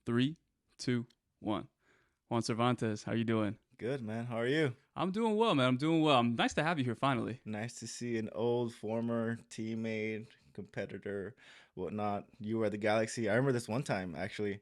Three, two, one. Juan Cervantes, how you doing? Good, man. How are you? I'm doing well, man. I'm doing well. Nice to have you here finally. Nice to see an old former teammate, competitor, whatnot. You were at the Galaxy. I remember this one time, actually.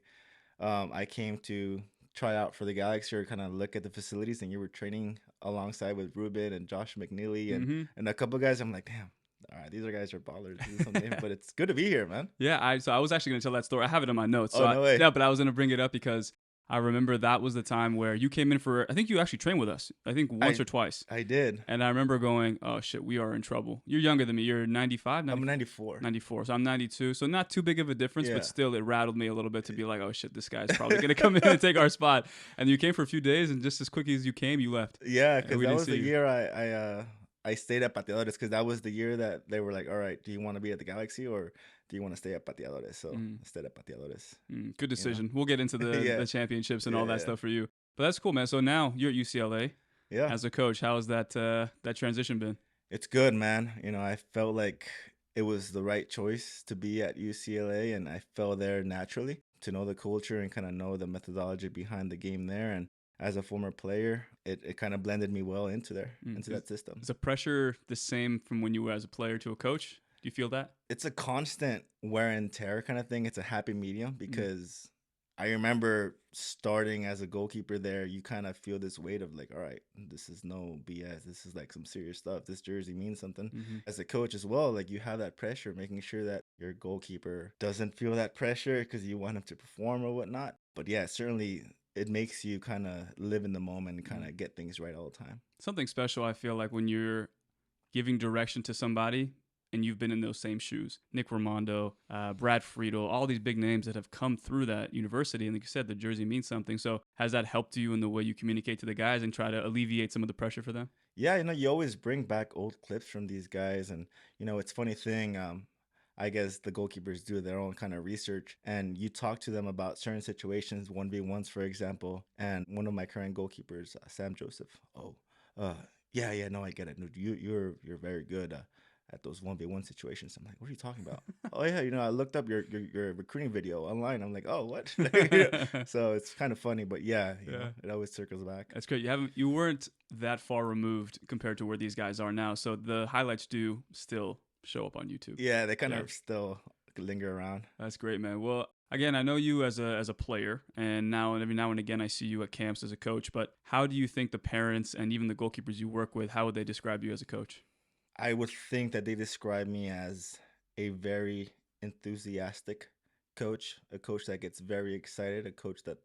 I came to try out for the Galaxy or kind of look at the facilities, and you were training alongside with Ruben and Josh McNeely Mm-hmm. and a couple guys. I'm like, damn, all right, these are guys are ballers. This is something, but it's good to be here, man. Yeah, I was actually gonna tell that story. I have it in my notes. Oh, no way. Yeah, but I was gonna bring it up because I remember that was the time where you came in for. I think you actually trained with us. I think once I or twice. I did. And I remember going, oh shit, we are in trouble. You're younger than me. You're 95, I'm 90, 94. 94. So I'm 92. So not too big of a difference, but Yeah. still it rattled me a little bit to be like, oh shit, this guy's probably going to come in and take our spot. And you came for a few days, and just as quickly as you came, you left. Yeah, And because we that didn't was see the you. year I stayed up at the Alores because that was the year that they were like, all right, do you want to be at the Galaxy or do you want to stay up at the Alores? So Mm, I stayed up at the Alores. good You know? decision. We'll get into the, Yeah, the championships and yeah, all that yeah, stuff for you. But that's cool, man. So now you're at UCLA yeah. as a coach. How has that transition been? It's good, man. I felt like it was the right choice to be at UCLA, and I fell there naturally to know the culture and kind of know the methodology behind the game there. And as a former player, it kind of blended me well into there, Mm, into Is, that system. is the pressure the same from when you were as a player to a coach? Do you feel that? It's a constant wear and tear kind of thing. It's a happy medium Mm, because I remember starting as a goalkeeper there. You kind of feel this weight of like, all right, this is no BS. This is like some serious stuff. This jersey means something. hmm As a coach as well, like you have that pressure, making sure that your goalkeeper doesn't feel that pressure because you want him to perform or whatnot. But yeah, certainly it makes you kind of live in the moment and kind mm. of get things right all the time. Something special, I feel like, when you're giving direction to somebody and you've been in those same shoes. Nick Raimondo, Brad Friedel, all these big names that have come through that university. And like you said, the jersey means something. So has that helped you in the way you communicate to the guys and try to alleviate some of the pressure for them? Yeah, you always bring back old clips from these guys, and it's funny thing. I guess the goalkeepers do their own kind of research, and you talk to them about certain situations, 1v1s, for example. And one of my current goalkeepers, Sam Joseph. Oh, uh, yeah, yeah, no, I get it. No, you're very good at those 1v1 situations. I'm like, what are you talking about? Oh yeah, I looked up your recruiting video online. I'm like, oh what? So it's kind of funny, but yeah, Yeah. it always circles back. That's great. You weren't that far removed compared to where these guys are now. So the highlights do still show up on YouTube. Yeah, they kind Yeah. of still linger around. That's great, man. Well, again, I know you as a player, and every now and again I see you at camps as a coach. But how do you think the parents and even the goalkeepers you work with, how would they describe you as a coach? I would think that they describe me as a very enthusiastic coach, a coach that gets very excited, a coach that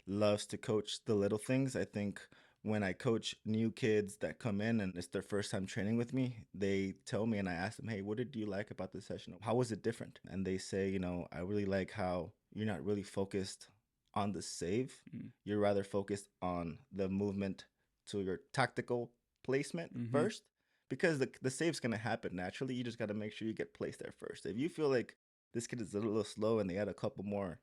loves to coach the little things. I think when I coach new kids that come in and it's their first time training with me, they tell me and I ask them, hey, what did you like about this session? How was it different? And they say, I really like how you're not really focused on the save. Mm. You're rather focused on the movement to your tactical placement Mm-hmm. first because the save's gonna happen naturally. You just gotta make sure you get placed there first. If you feel like this kid is a little slow and they add a couple more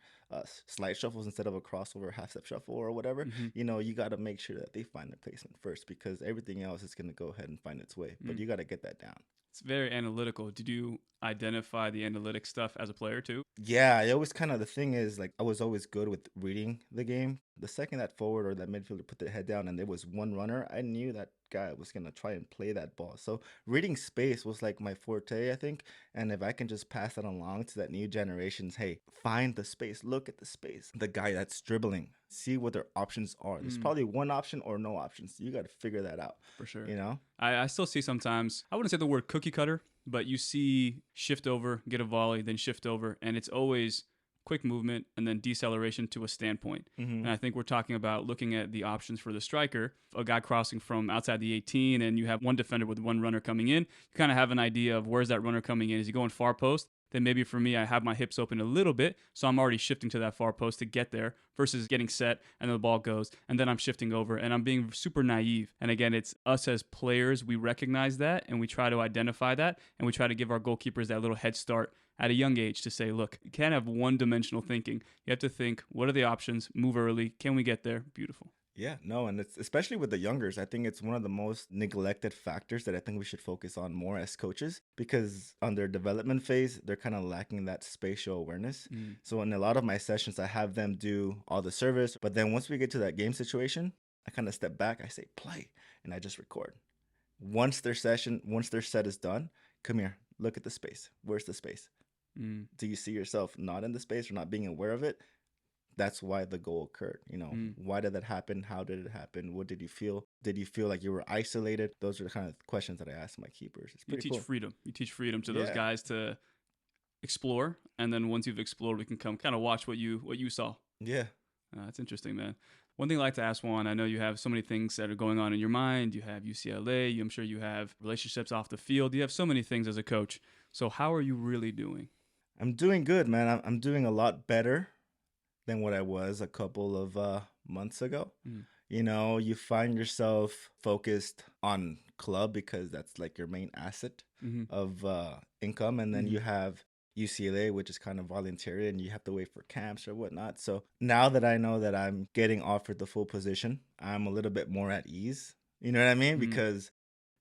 slide shuffles instead of a crossover half step shuffle or whatever, Mm-hmm. you gotta make sure that they find their placement first because everything else is gonna go ahead and find its way. But Mm. you gotta get that down. It's very analytical. Did you identify the analytic stuff as a player too? Yeah, I always kind of the thing is like I was always good with reading the game. The second that forward or that midfielder put their head down and there was one runner, I knew that guy was gonna try and play that ball. So reading space was like my forte, I think. And if I can just pass that along to that new generations, hey, find the space, look at the space, the guy that's dribbling, see what their options are. There's Mm, probably one option or no options. You got to figure that out. for sure. You know? I still see sometimes, I wouldn't say the word cookie cutter, but you see shift over, get a volley, then shift over, and it's always quick movement and then deceleration to a standpoint. Mm-hmm. And I think we're talking about looking at the options for the striker, a guy crossing from outside the 18, and you have one defender with one runner coming in. You kind of have an idea of where's that runner coming in. Is he going far post? Then maybe for me, I have my hips open a little bit, so I'm already shifting to that far post to get there versus getting set and then the ball goes, and then I'm shifting over, and I'm being super naive. And again, it's us as players, we recognize that, and we try to identify that, and we try to give our goalkeepers that little head start at a young age to say, look, you can't have one-dimensional thinking. You have to think, what are the options? Move early. Can we get there? Beautiful. Yeah, no, and it's especially with the youngers. I think it's one of the most neglected factors that I think we should focus on more as coaches because on their development phase, they're kind of lacking that spatial awareness. Mm, So in a lot of my sessions, I have them do all the service, but then once we get to that game situation, I kind of step back, I say play, and I just record. Once their set is done, come here, look at the space. Where's the space? mm, Do you see yourself not in the space or not being aware of it? That's why the goal occurred. You know, mm. why did that happen? How did it happen? What did you feel? Did you feel like you were isolated? Those are the kind of questions that I ask my keepers. It's You pretty teach cool. freedom. You teach freedom to those Yeah. guys to explore, and then once you've explored, we can come kind of watch what you saw. Yeah. That's interesting, man. One thing I like to ask Juan, I know you have so many things that are going on in your mind. You have UCLA. I'm sure you have relationships off the field. You have so many things as a coach. So how are you really doing? I'm doing good, man. I'm doing a lot better than what I was a couple of months ago. Mm, You know, you find yourself focused on club because that's like your main asset mm-hmm, of income. And then mm-hmm, you have UCLA, which is kind of voluntary and you have to wait for camps or whatnot. So now that I know that I'm getting offered the full position, I'm a little bit more at ease. You know what I mean? mm, Because,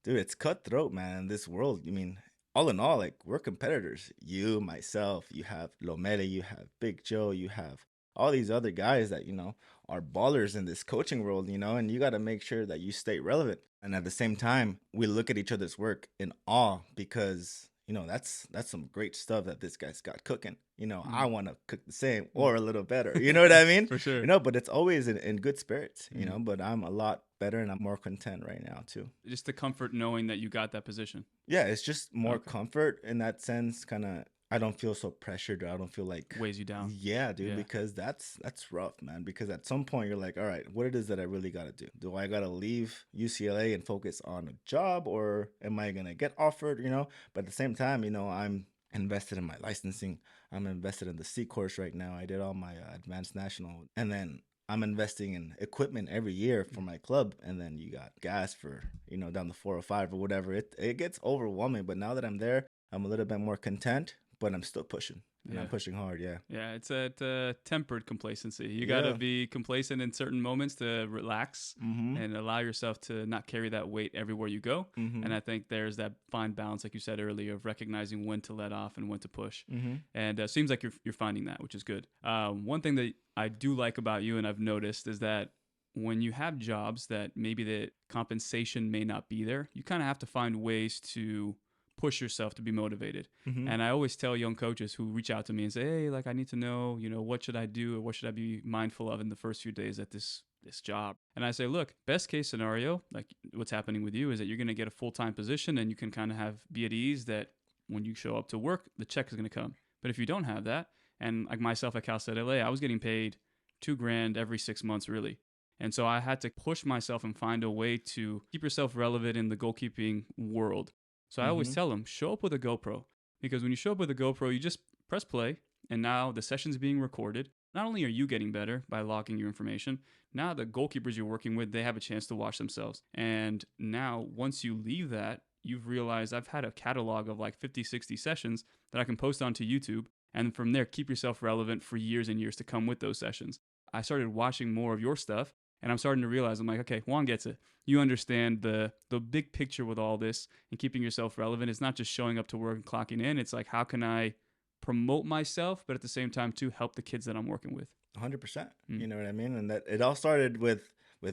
dude, it's cutthroat, man, in this world. I mean, all in all, like we're competitors. You, myself, you have Lomele, you have Big Joe, you have all these other guys that, you know, are ballers in this coaching world, you know, and you got to make sure that you stay relevant. And at the same time, we look at each other's work in awe because, you know, that's some great stuff that this guy's got cooking. You know, I mm, want to cook the same mm. or a little better. You know what I mean? For You sure. know, but it's always in good spirits, you Mm. know, but I'm a lot better and I'm more content right now too. Just the comfort knowing that you got that position. Yeah, it's just more Okay. comfort in that sense. Kind of, I don't feel so pressured. Or I don't feel like, Weighs you down. yeah, dude, Yeah. because that's rough, man. Because at some point you're like, all right, what it is that I really got to do? Do I got to leave UCLA and focus on a job, or am I gonna get offered? You know, but at the same time, you know, I'm invested in my licensing. I'm invested in the C course right now. I did all my advanced national, and then I'm investing in equipment every year for my club, and then you got gas for, you know, down the 405 or whatever. It gets overwhelming, but now that I'm there, I'm a little bit more content, but I'm still pushing, and I'm Yeah. pushing hard. Yeah, Yeah, it's a tempered complacency. You got to yeah. be complacent in certain moments to relax Mm-hmm. and allow yourself to not carry that weight everywhere you go. Mm-hmm. And I think there's that fine balance, like you said earlier, of recognizing when to let off and when to push. Mm-hmm. And it seems like you're finding that, which is good. One thing that I do like about you, and I've noticed, is that when you have jobs that maybe the compensation may not be there, you kind of have to find ways to push yourself to be motivated. Mm-hmm. And I always tell young coaches who reach out to me and say, "Hey, like I need to know, what should I do or what should I be mindful of in the first few days at this job?" And I say, "Look, best case scenario, like what's happening with you is that you're going to get a full-time position and you can kind of be at ease that when you show up to work, the check is going to come. But if you don't have that, and like myself at Cal State LA, I was getting paid $2,000 every 6 months, really. And so I had to push myself and find a way to keep yourself relevant in the goalkeeping world. So I always Mm-hmm. tell them, show up with a GoPro. Because when you show up with a GoPro, you just press play, and now the session's being recorded. Not only are you getting better by logging your information, now the goalkeepers you're working with, they have a chance to watch themselves. And now, once you leave that, you've realized I've had a catalog of like 50, 60 sessions that I can post onto YouTube. And from there, keep yourself relevant for years and years to come with those sessions. I started watching more of your stuff, and I'm starting to realize, I'm like, okay, Juan gets it. You understand the big picture with all this and keeping yourself relevant. It's not just showing up to work and clocking in. It's like, how can I promote myself, but at the same time, too, help the kids that I'm working with? 100%. Mm. You know what I mean? And that it all started with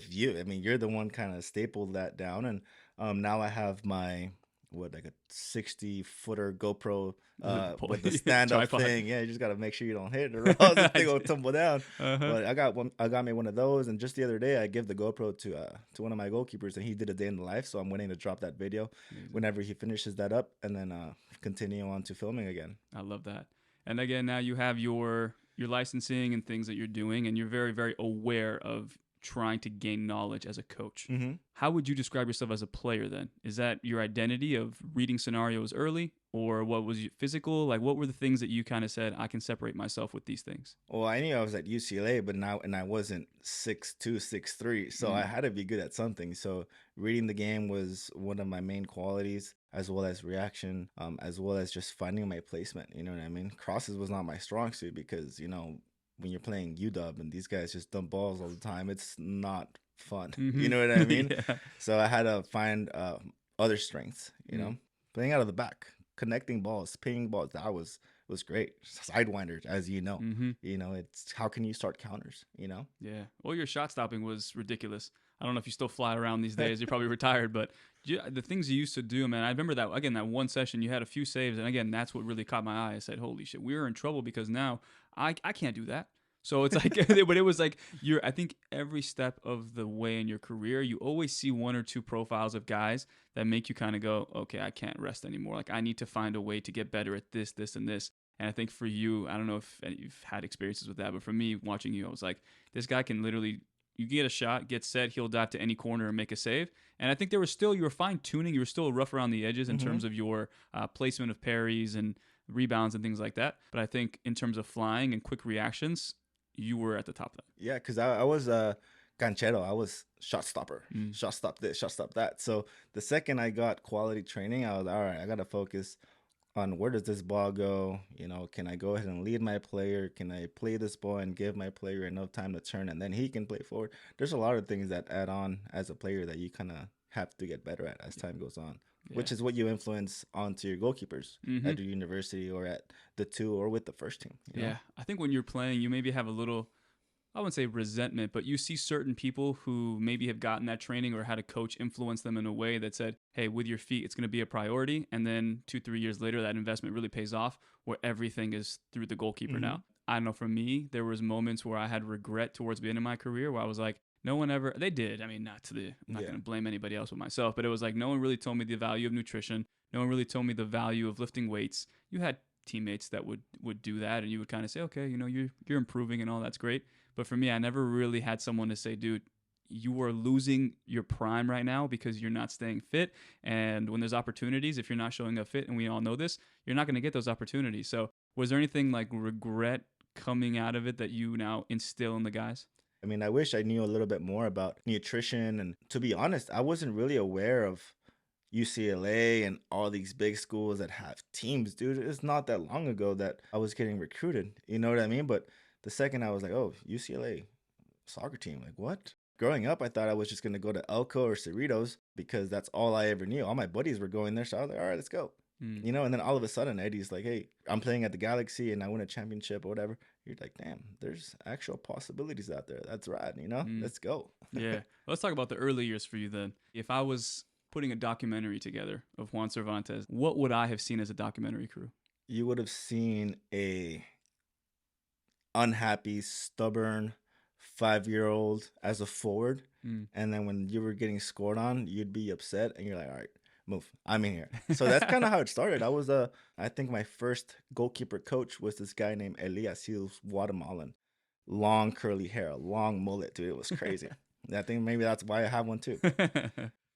you. I mean, you're the one kind of stapled that down, and now I have my like a 60-footer GoPro with the stand up Tripod. thing. Yeah, you just gotta make sure you don't hit it, or else the thing will tumble down. Uh-huh. But I got me one of those, and just the other day I give the GoPro to one of my goalkeepers, and he did a day in the life. So I'm waiting to drop that video Amazing. whenever he finishes that up, and then continue on to filming again. I love that. And again, now you have your licensing and things that you're doing, and you're very, very aware of trying to gain knowledge as a coach. Mm-hmm. How would you describe yourself as a player then? Is that your identity of reading scenarios early, or what was your physical? Like, what were the things that you kind of said, I can separate myself with these things? Well, I knew I was at UCLA, but now and I wasn't 6'2", 6'3", so I Mm, had to be good at something. So reading the game was one of my main qualities, as well as reaction, as well as just finding my placement. You know what I mean? Crosses was not my strong suit because, you know, when you're playing UW and these guys just dump balls all the time, it's not fun. You Mm-hmm. know what I mean? Yeah. So I had to find other strengths, Mm. playing out of the back, connecting balls, pinging balls. That was great. Sidewinders, as you know. Mm-hmm. It's how can you start counters? Yeah. Well, your shot stopping was ridiculous. I don't know if you still fly around these days. You're probably retired, but the things you used to do, man. I remember that again. That one session, you had a few saves, and again, that's what really caught my eye. I said, "Holy shit, we were in trouble because now I can't do that." So it's like, but it was like I think every step of the way in your career, you always see one or two profiles of guys that make you kind of go, "Okay, I can't rest anymore. Like I need to find a way to get better at this, this, and this." And I think for you, I don't know if you've had experiences with that, but for me, watching you, I was like, this guy can literally, you get a shot, get set, he'll dive to any corner and make a save. And I think you were fine tuning, you were still rough around the edges in Hmm. terms of your placement of parries and rebounds and things like that. But I think in terms of flying and quick reactions, you were at the top of Yeah, because I was a ganchero. I was shot stopper, that. Mm. shot stop this, shot stop that. So the second I got quality training, I was all right. I got to focus on where does this ball go? Can I go ahead and lead my player? Can I play this ball and give my player enough time to turn and then he can play forward? There's a lot of things that add on as a player that you kind of have to get better at as time goes on, Yeah. which is what you influence onto your goalkeepers Mm-hmm. at your university or at the two or with the first team. Yeah. I think when you're playing, you maybe have a little, I wouldn't say resentment, but you see certain people who maybe have gotten that training or had a coach influence them in a way that said, hey, with your feet, it's going to be a priority. And then 2, 3 years later, that investment really pays off where everything is through the goalkeeper Hmm. now. I don't know, for me, there was moments where I had regret towards the end of my career where I was like, no one ever, they did. I mean, I'm not Yeah. going to blame anybody else but myself, but it was like, no one really told me the value of nutrition. No one really told me the value of lifting weights. You had teammates that would do that and you would kind of say, okay, you're improving and all that's great. But for me, I never really had someone to say, dude, you are losing your prime right now because you're not staying fit. And when there's opportunities, if you're not showing up fit, and we all know this, you're not going to get those opportunities. So was there anything like regret coming out of it that you now instill in the guys? I mean, I wish I knew a little bit more about nutrition. And to be honest, I wasn't really aware of UCLA and all these big schools that have teams, dude. It's not that long ago that I was getting recruited. You know what I mean? But the second I was like, oh, UCLA soccer team, like what? Growing up, I thought I was just going to go to Elko or Cerritos because that's all I ever knew. All my buddies were going there. So I was like, all right, let's go. Mm. And then all of a sudden, Eddie's like, hey, I'm playing at the Galaxy and I win a championship or whatever. You're like, damn, there's actual possibilities out there. That's rad. Mm. Let's go. Yeah. Let's talk about the early years for you then. If I was putting a documentary together of Juan Cervantes, what would I have seen as a documentary crew? You would have seen a unhappy, stubborn 5-year-old as a forward. Mm. And then when you were getting scored on, you'd be upset and you're like, all right, move. I'm in here. So that's kind of how it started. I think my first goalkeeper coach was this guy named Elias. He was Guatemalan. Long curly hair, a long mullet, dude. It was crazy. I think maybe that's why I have one too.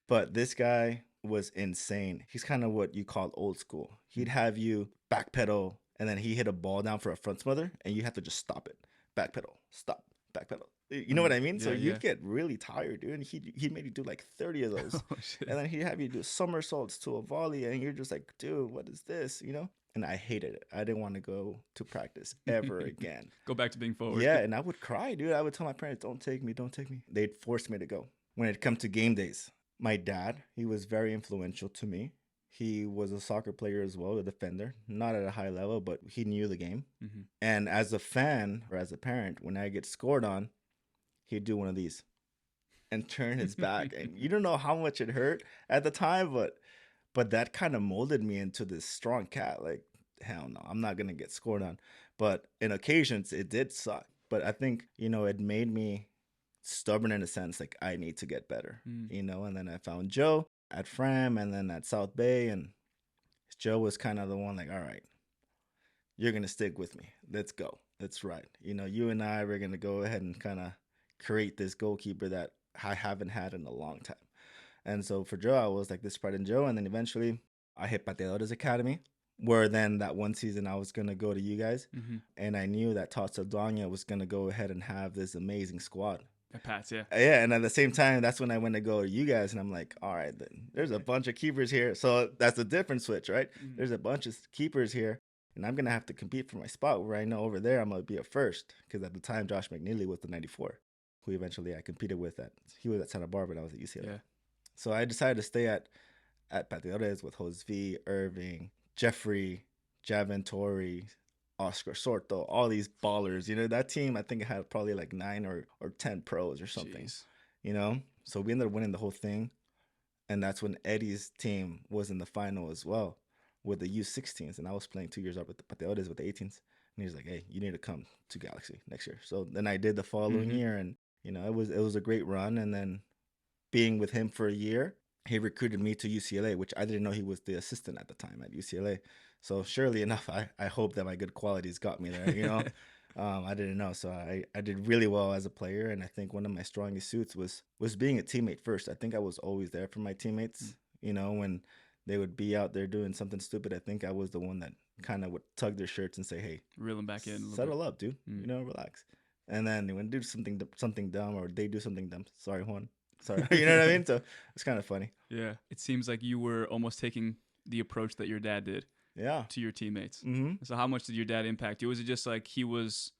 But this guy was insane. He's kind of what you call old school. He'd have you backpedal and then he hit a ball down for a front smother and you have to just stop it. Backpedal, stop, backpedal. You know what I mean? So Yeah, you'd yeah. get really tired, dude. And he made you do like 30 of those. Oh, shit. And then he'd have you do somersaults to a volley and you're just like, dude, what is this? And I hated it. I didn't want to go to practice ever again. Go back to being forward. Yeah, and I would cry, dude. I would tell my parents, don't take me, don't take me. They'd force me to go. When it come to game days, my dad, he was very influential to me. He was a soccer player as well, a defender, not at a high level, but he knew the game. Mm-hmm. And as a fan or as a parent, when I get scored on, he'd do one of these and turn his back. And you don't know how much it hurt at the time, but that kind of molded me into this strong cat. Like, hell no, I'm not gonna get scored on. But in occasions, it did suck. But I think it made me stubborn in a sense. Like I need to get better. Mm. And then I found Joe at Fram, and then at South Bay, and Joe was kind of the one like, all right, you're gonna stick with me. Let's go. Let's ride. You and I were gonna go ahead and kind of create this goalkeeper that I haven't had in a long time. And so for Joe, I was like this pride in Joe. And then eventually I hit Pateadores Academy, where then that one season I was going to go to you guys. Mm-hmm. And I knew that Todd Saldana was going to go ahead and have this amazing squad. Pats, yeah. Yeah. And at the same time, that's when I went to go to you guys. And I'm like, all right, then there's a bunch of keepers here. So that's a different switch, right? Mm-hmm. There's a bunch of keepers here. And I'm going to have to compete for my spot where I know over there I'm going to be a first. Because at the time, Josh McNeely was the 94, who eventually I competed with. He was at Santa Barbara and I was at UCLA. Yeah. So I decided to stay at Patriotas with Jose, Irving, Jeffrey, Javin Torrey, Oscar Sorto, all these ballers. That team, I think it had probably like 9 or 10 pros or something, Jeez. So we ended up winning the whole thing. And that's when Eddie's team was in the final as well with the U16s. And I was playing 2 years up with the Patriotas with the 18s. And he's like, hey, you need to come to Galaxy next year. So then I did the following year. And, it was a great run. And then being with him for a year, he recruited me to UCLA, which I didn't know he was the assistant at the time at UCLA. So surely enough, I hope that my good qualities got me there. I didn't know. So I did really well as a player. And I think one of my strongest suits was being a teammate first. I think I was always there for my teammates, when they would be out there doing something stupid. I think I was the one that kind of would tug their shirts and say, hey, Reel them back in a little settle bit. up, dude. Relax. And then when they do something dumb or they do something dumb, sorry, Juan. Sorry. You know what I mean? So it's kind of funny. Yeah. It seems like you were almost taking the approach that your dad did Yeah. to your teammates. Mm-hmm. So how much did your dad impact you? Was it just like he was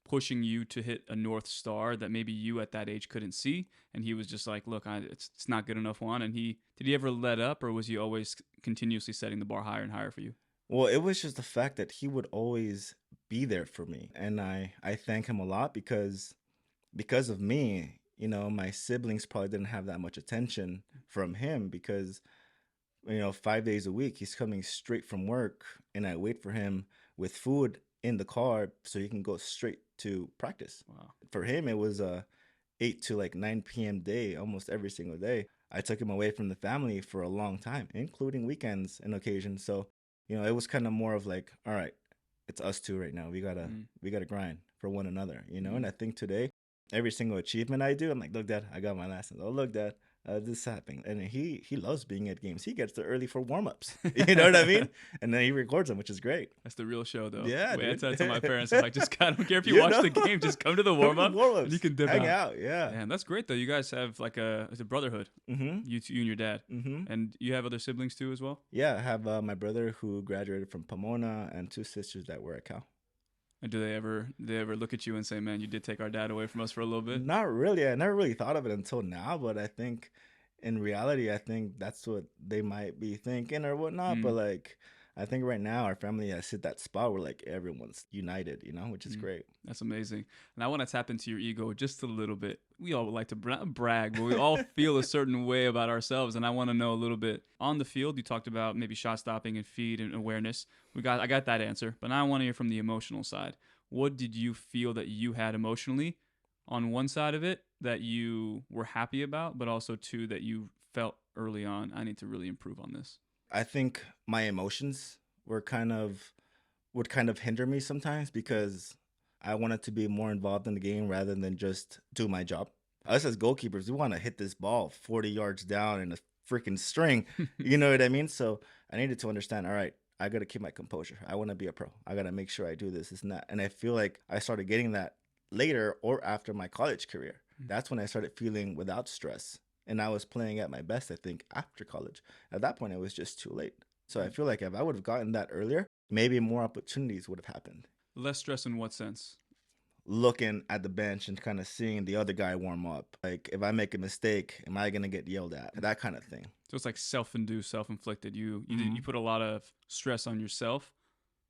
pushing you to hit a North Star that maybe you at that age couldn't see? And he was just like, look, it's not good enough, Juan. And did he ever let up, or was he always continuously setting the bar higher and higher for you? Well, it was just the fact that he would always be there for me. And I thank him a lot because of me, my siblings probably didn't have that much attention from him because 5 days a week, he's coming straight from work and I wait for him with food in the car so he can go straight to practice. Wow. For him, it was a 8 to like 9 p.m. day almost every single day. I took him away from the family for a long time, including weekends and occasions. So, it was kind of more of like, all right, it's us two right now. We gotta grind for one another, And I think today, every single achievement I do, I'm like, look, Dad, I got my license. Oh, look, Dad, this happened. And he loves being at games. He gets there early for warm-ups. You know what I mean? And then he records them, which is great. That's the real show, though. Yeah, Wait, dude. I tell my parents, I'm like, I don't care if you watch the game, just come to the warm-up and you can dip Hang out. Yeah. Man, that's great, though. You guys have like it's a brotherhood, Mm-hmm. you and your dad. Mm-hmm. And you have other siblings, too, as well? Yeah, I have my brother who graduated from Pomona and 2 sisters that were at Cal. And do they ever look at you and say, man, you did take our dad away from us for a little bit? Not really. I never really thought of it until now, but I think in reality, I think that's what they might be thinking or whatnot. But like, I think right now our family has hit that spot where like everyone's united, which is great. That's amazing. And I want to tap into your ego just a little bit. We all would like to brag, but we all feel a certain way about ourselves. And I want to know a little bit on the field. You talked about maybe shot stopping and feed and awareness. I got that answer, but now I want to hear from the emotional side. What did you feel that you had emotionally on one side of it that you were happy about, but also two that you felt early on, I need to really improve on this? I think my emotions would kind of hinder me sometimes because I wanted to be more involved in the game rather than just do my job. Us as goalkeepers, we want to hit this ball 40 yards down in a freaking string. You know what I mean? So I needed to understand, all right, I got to keep my composure. I want to be a pro. I got to make sure I do this and that. And I feel like I started getting that later or after my college career. That's when I started feeling without stress. And I was playing at my best, I think, after college. At that point, it was just too late. So I feel like if I would have gotten that earlier, maybe more opportunities would have happened. Less stress in what sense? Looking at the bench and kind of seeing the other guy warm up. Like, if I make a mistake, am I going to get yelled at? That kind of thing. So it's like self-induced, self-inflicted. You put a lot of stress on yourself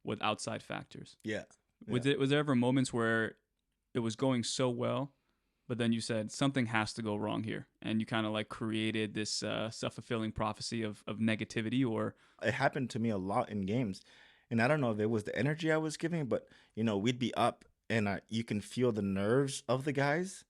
with outside factors. Yeah. Was there ever moments where it was going so well, but then you said something has to go wrong here, and you kind of like created this self-fulfilling prophecy of negativity? Or it happened to me a lot in games, and I don't know if it was the energy I was giving, but we'd be up and you can feel the nerves of the guys,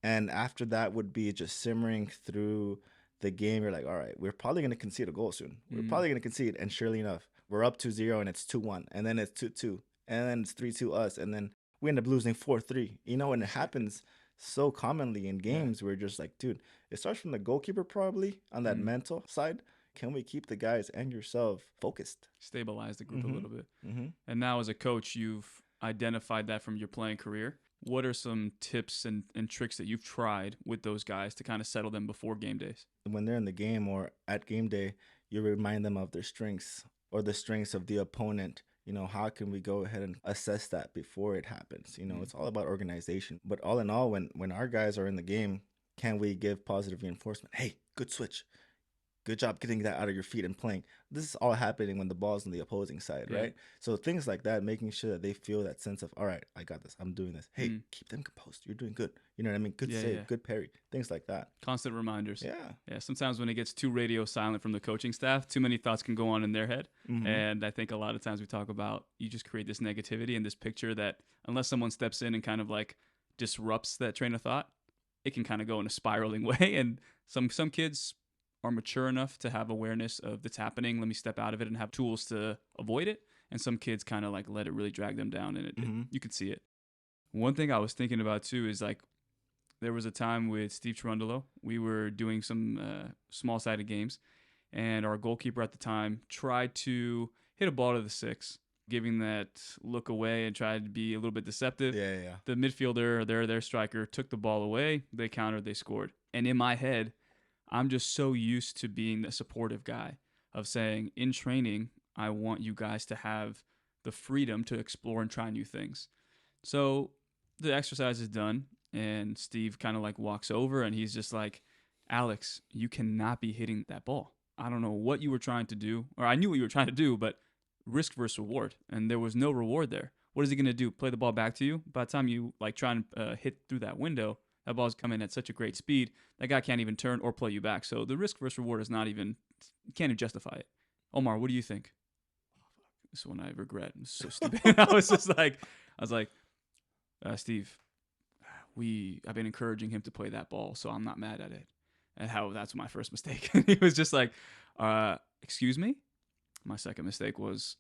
and after that would be just simmering through the game. You're like, all right, we're probably going to concede a goal soon. We're probably going to concede, and surely enough, we're up 2-0 and it's 2-1, and then it's 2-2, and then it's 3-2 us, and then we end up losing 4-3. And it happens so commonly in games where you're just like, dude, it starts from the goalkeeper probably on that mental side. Can we keep the guys and yourself focused? Stabilize the group a little bit. Mm-hmm. And now as a coach, you've identified that from your playing career. What are some tips and tricks that you've tried with those guys to kind of settle them before game days? When they're in the game or at game day, you remind them of their strengths or the strengths of the opponent how can we go ahead and assess that before it happens? Mm. It's all about organization. But all in all, when our guys are in the game, can we give positive reinforcement? Hey, good switch. Good job getting that out of your feet and playing. This is all happening when the ball's on the opposing side, Yeah. right? So things like that, making sure that they feel that sense of, all right, I got this. I'm doing this. Hey, keep them composed. You're doing good. You know what I mean? Good save, good parry, things like that. Constant reminders. Yeah. Yeah. Sometimes when it gets too radio silent from the coaching staff, too many thoughts can go on in their head. Mhm. And I think a lot of times we talk about you just create this negativity and this picture that unless someone steps in and kind of like disrupts that train of thought, it can kind of go in a spiraling way. And some kids are mature enough to have awareness of that's happening. Let me step out of it and have tools to avoid it. And some kids kind of like let it really drag them down, and you could see it. One thing I was thinking about too is like there was a time with Steve Cherundolo. We were doing some small-sided games, and our goalkeeper at the time tried to hit a ball to the 6, giving that look away and tried to be a little bit deceptive. Yeah. The midfielder, their striker, took the ball away. They countered, they scored. And in my head, I'm just so used to being the supportive guy of saying, in training, I want you guys to have the freedom to explore and try new things. So the exercise is done, and Steve kind of like walks over, and he's just like, Alex, you cannot be hitting that ball. I don't know what you were trying to do, or I knew what you were trying to do, but risk versus reward, and there was no reward there. What is he going to do? Play the ball back to you? By the time you like try and hit through that window, that ball's coming at such a great speed, that guy can't even turn or play you back. So the risk versus reward is not even, you can't even justify it. Omar, what do you think? This one I regret. It's so stupid. I was like, Steve, I've been encouraging him to play that ball, so I'm not mad at it. And how that's my first mistake. He was just like, excuse me? My second mistake was,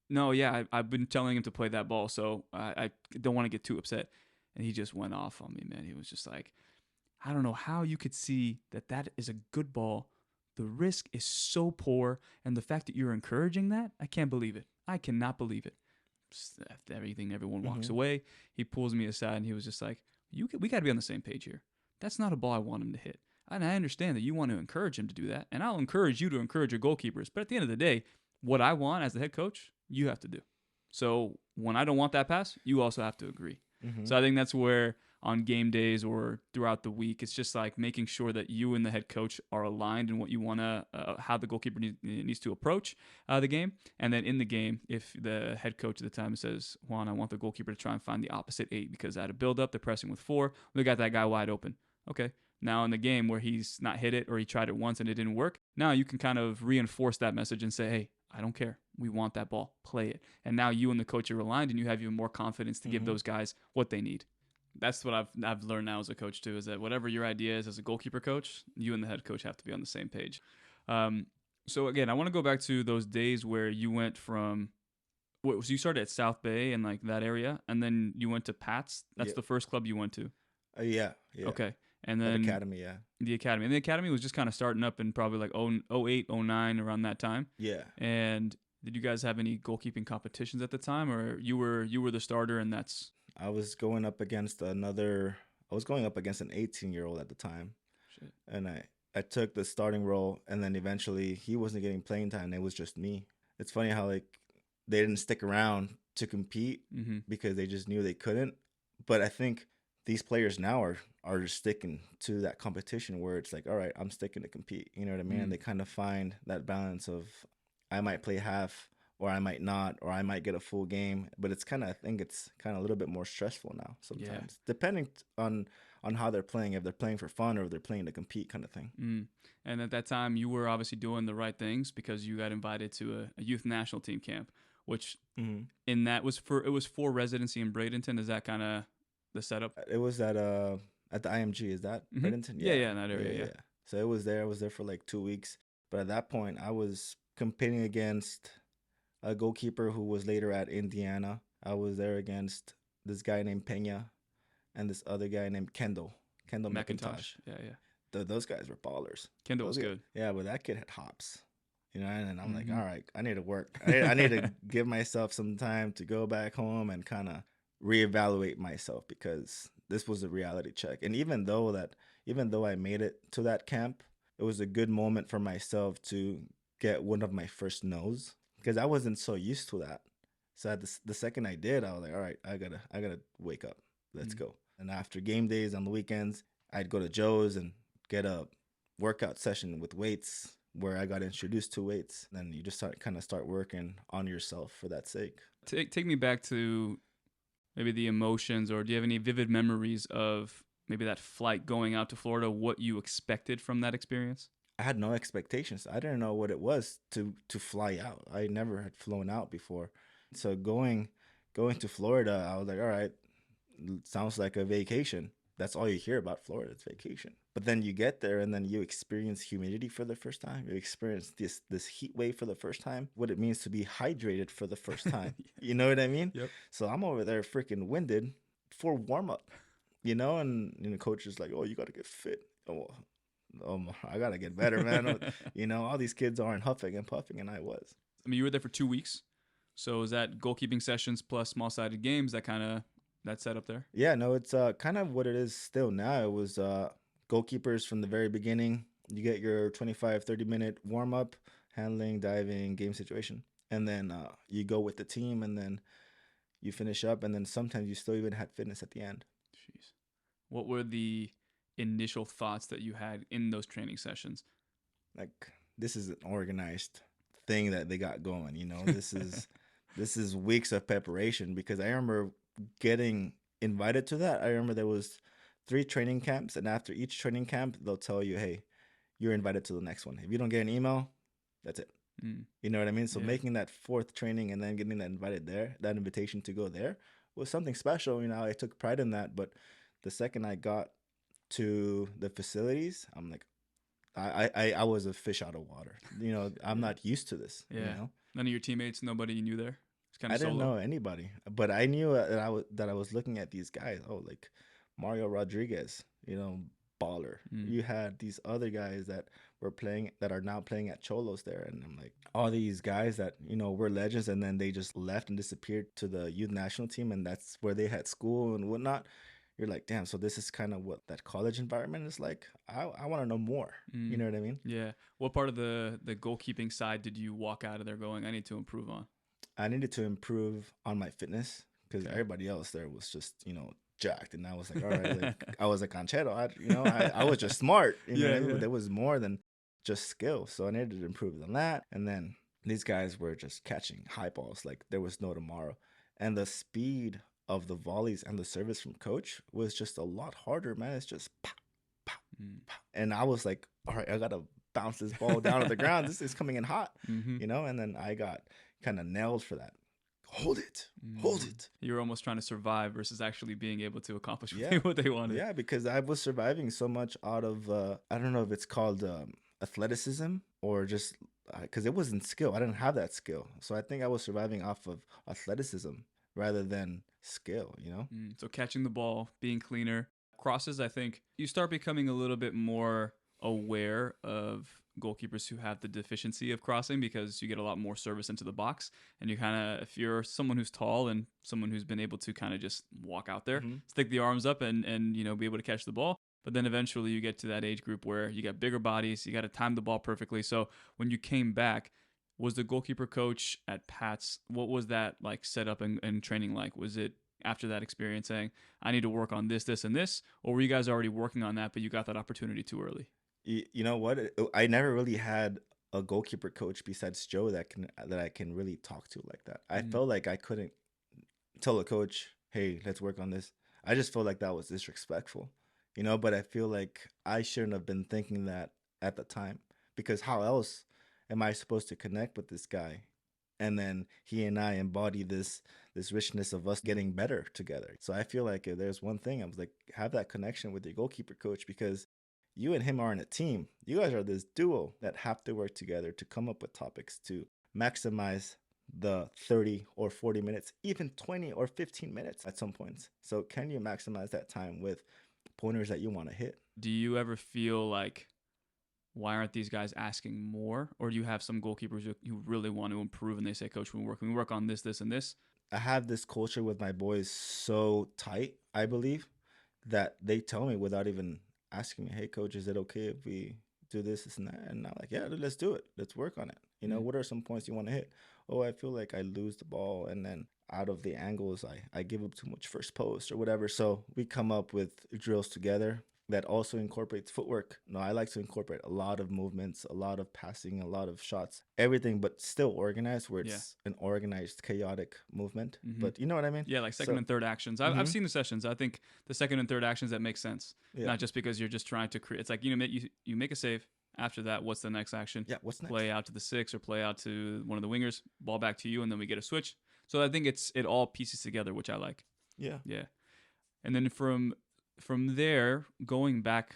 no, yeah, I've been telling him to play that ball, so I don't want to get too upset. And he just went off on me, man. He was just like, I don't know how you could see that is a good ball. The risk is so poor, and the fact that you're encouraging that, I can't believe it. I cannot believe it. After everyone walks away. He pulls me aside, and he was just like, we got to be on the same page here. That's not a ball I want him to hit. And I understand that you want to encourage him to do that, and I'll encourage you to encourage your goalkeepers. But at the end of the day, what I want as the head coach, you have to do. So when I don't want that pass, you also have to agree. So I think that's where on game days or throughout the week, it's just like making sure that you and the head coach are aligned in what you want to, how the goalkeeper needs to approach the game. And then in the game, if the head coach at the time says, Juan, I want the goalkeeper to try and find the opposite 8 because at a build-up, they're pressing with 4. We got that guy wide open. Okay. Now in the game where he's not hit it or he tried it once and it didn't work, now you can kind of reinforce that message and say, hey, I don't care. We want that ball. Play it. And now you and the coach are aligned, and you have even more confidence to give those guys what they need. That's what I've learned now as a coach too, is that whatever your idea is as a goalkeeper coach, you and the head coach have to be on the same page. So again, I want to go back to those days where you went from, so you started at South Bay and like that area, and then you went to Pat's. That's the first club you went to. Yeah. Okay. And then Academy, yeah. The Academy. And the Academy was just kind of starting up in probably like 08, 09, around that time. Yeah. And did you guys have any goalkeeping competitions at the time, or you were the starter and that's... I was going up against an 18-year-old at the time. Shit. And I took the starting role, and then eventually he wasn't getting playing time. It was just me. It's funny how like they didn't stick around to compete because they just knew they couldn't. But I think these players now are just sticking to that competition where it's like, all right, I'm sticking to compete. You know what I mean? And they kind of find that balance of, I might play half, or I might not, or I might get a full game. But it's kind of, I think it's kind of a little bit more stressful now sometimes, depending on how they're playing, if they're playing for fun or if they're playing to compete, kind of thing. And at that time, you were obviously doing the right things because you got invited to a youth national team camp, which in that was for residency in Bradenton. Is that kind of the setup? It was at the IMG. Is that Bradenton? Yeah, in that area. Yeah. So it was there. I was there for like 2 weeks. But at that point, I was competing against a goalkeeper who was later at Indiana. I was there against this guy named Pena and this other guy named Kendall McIntosh. Yeah. Those guys were ballers. Kendall was good. Yeah, but that kid had hops. You know, and I'm like, all right, I need to work. I need to give myself some time to go back home and kind of reevaluate myself, because this was a reality check. And even though I made it to that camp, it was a good moment for myself to get one of my first no's because I wasn't so used to that. So at the second I did, I was like, all right, I gotta wake up. Let's Mm. go. And after game days on the weekends, I'd go to Joe's and get a workout session with weights where I got introduced to weights. Then you just start working on yourself for that sake. Take me back to maybe the emotions, or do you have any vivid memories of maybe that flight going out to Florida, what you expected from that experience? I had no expectations. I didn't know what it was to fly out. I never had flown out before. So going to Florida, I was like, all right, sounds like a vacation. That's all you hear about Florida, it's vacation. But then you get there and then you experience humidity for the first time. You experience this heat wave for the first time. What it means to be hydrated for the first time. You know what I mean? Yep. So I'm over there freaking winded for warm up, and the coach is like, "Oh, you got to get fit." Oh, I gotta get better, man. All these kids aren't huffing and puffing, and I was. I mean, you were there for 2 weeks. So is that goalkeeping sessions plus small-sided games, that kind of that setup there? Yeah, no, it's kind of what it is still now. It was goalkeepers from the very beginning. You get your 25, 30-minute warm up, handling, diving, game situation. And then you go with the team and then you finish up. And then sometimes you still even had fitness at the end. Jeez. What were the initial thoughts that you had in those training sessions? Like, this is an organized thing that they got going, this is weeks of preparation, because I remember getting invited to that. I remember there was 3 training camps, and after each training camp, they'll tell you, hey, you're invited to the next one. If you don't get an email, that's it. Mm. You know what I mean? So Yeah. making that 4th training and then getting that invitation to go there was something special. I took pride in that. But the second I got to the facilities, I'm like, I was a fish out of water. I'm not used to this. Yeah. None of your teammates, nobody you knew there? It's kind I of didn't solo. know anybody, but I knew that I was looking at these guys. Oh, like Mario Rodriguez, baller. Mm. You had these other guys that are now playing at Cholos there, and I'm like, all these guys that were legends, and then they just left and disappeared to the youth national team, and that's where they had school and whatnot. You're like, damn. So this is kind of what that college environment is like. I want to know more. You know what I mean? Yeah. What part of the goalkeeping side did you walk out of there going, I need to improve on? I needed to improve on my fitness, because Okay. everybody else there was just, jacked. And I was like, all right, like, I was a canchero. I was just smart. But there was more than just skill. So I needed to improve on that. And then these guys were just catching high balls like there was no tomorrow. And the speed of the volleys and the service from coach was just a lot harder, man. It's just pop, pop, pop. And I was like, all right, I got to bounce this ball down to the ground. This is coming in hot, and then I got kind of nailed for that. Hold it. You were almost trying to survive versus actually being able to accomplish Yeah. what they wanted. Yeah, because I was surviving so much out of I don't know if it's called athleticism or just because it wasn't skill. I didn't have that skill, so I think I was surviving off of athleticism rather than skill. So catching the ball, being cleaner. Crosses, I think you start becoming a little bit more aware of goalkeepers who have the deficiency of crossing, because you get a lot more service into the box, and you kind of, if you're someone who's tall and someone who's been able to kind of just walk out there, stick the arms up and be able to catch the ball. But then eventually you get to that age group where you got bigger bodies, you got to time the ball perfectly. So when you came back, was the goalkeeper coach at Pat's, what was that like setup and training like? Was it after that experience saying, I need to work on this, this, and this? Or were you guys already working on that, but you got that opportunity too early? You know what? I never really had a goalkeeper coach besides Joe that I can really talk to like that. I felt like I couldn't tell a coach, hey, let's work on this. I just felt like that was disrespectful, but I feel like I shouldn't have been thinking that at the time, because how else am I supposed to connect with this guy? And then he and I embody this richness of us getting better together. So I feel like if there's one thing, I was like, have that connection with your goalkeeper coach, because you and him are in a team. You guys are this duo that have to work together to come up with topics to maximize the 30 or 40 minutes, even 20 or 15 minutes at some points. So can you maximize that time with pointers that you want to hit? Do you ever feel like, why aren't these guys asking more? Or do you have some goalkeepers who really want to improve and they say, coach, we work on this, this, and this? I have this culture with my boys so tight, I believe, that they tell me without even asking me, hey, coach, is it okay if we do this, and that? And I'm like, yeah, let's do it. Let's work on it. What are some points you want to hit? Oh, I feel like I lose the ball, and then out of the angles, I give up too much first post or whatever. So we come up with drills together that also incorporates footwork. No, I like to incorporate a lot of movements, a lot of passing, a lot of shots, everything, but still organized, where Yeah. it's an organized, chaotic movement. Mm-hmm. But you know what I mean? Yeah, like second So, and third actions. I've mhm, seen the sessions. I think the second and third actions that make sense. yeah, Not just because you're just trying to create. It's like you make a save. After that, what's the next action? yeah. What's next? Play out to the six or play out to one of the wingers. Ball back to you, and then we get a switch. So I think it all pieces together, which I like. Yeah. Yeah, and then from there, going back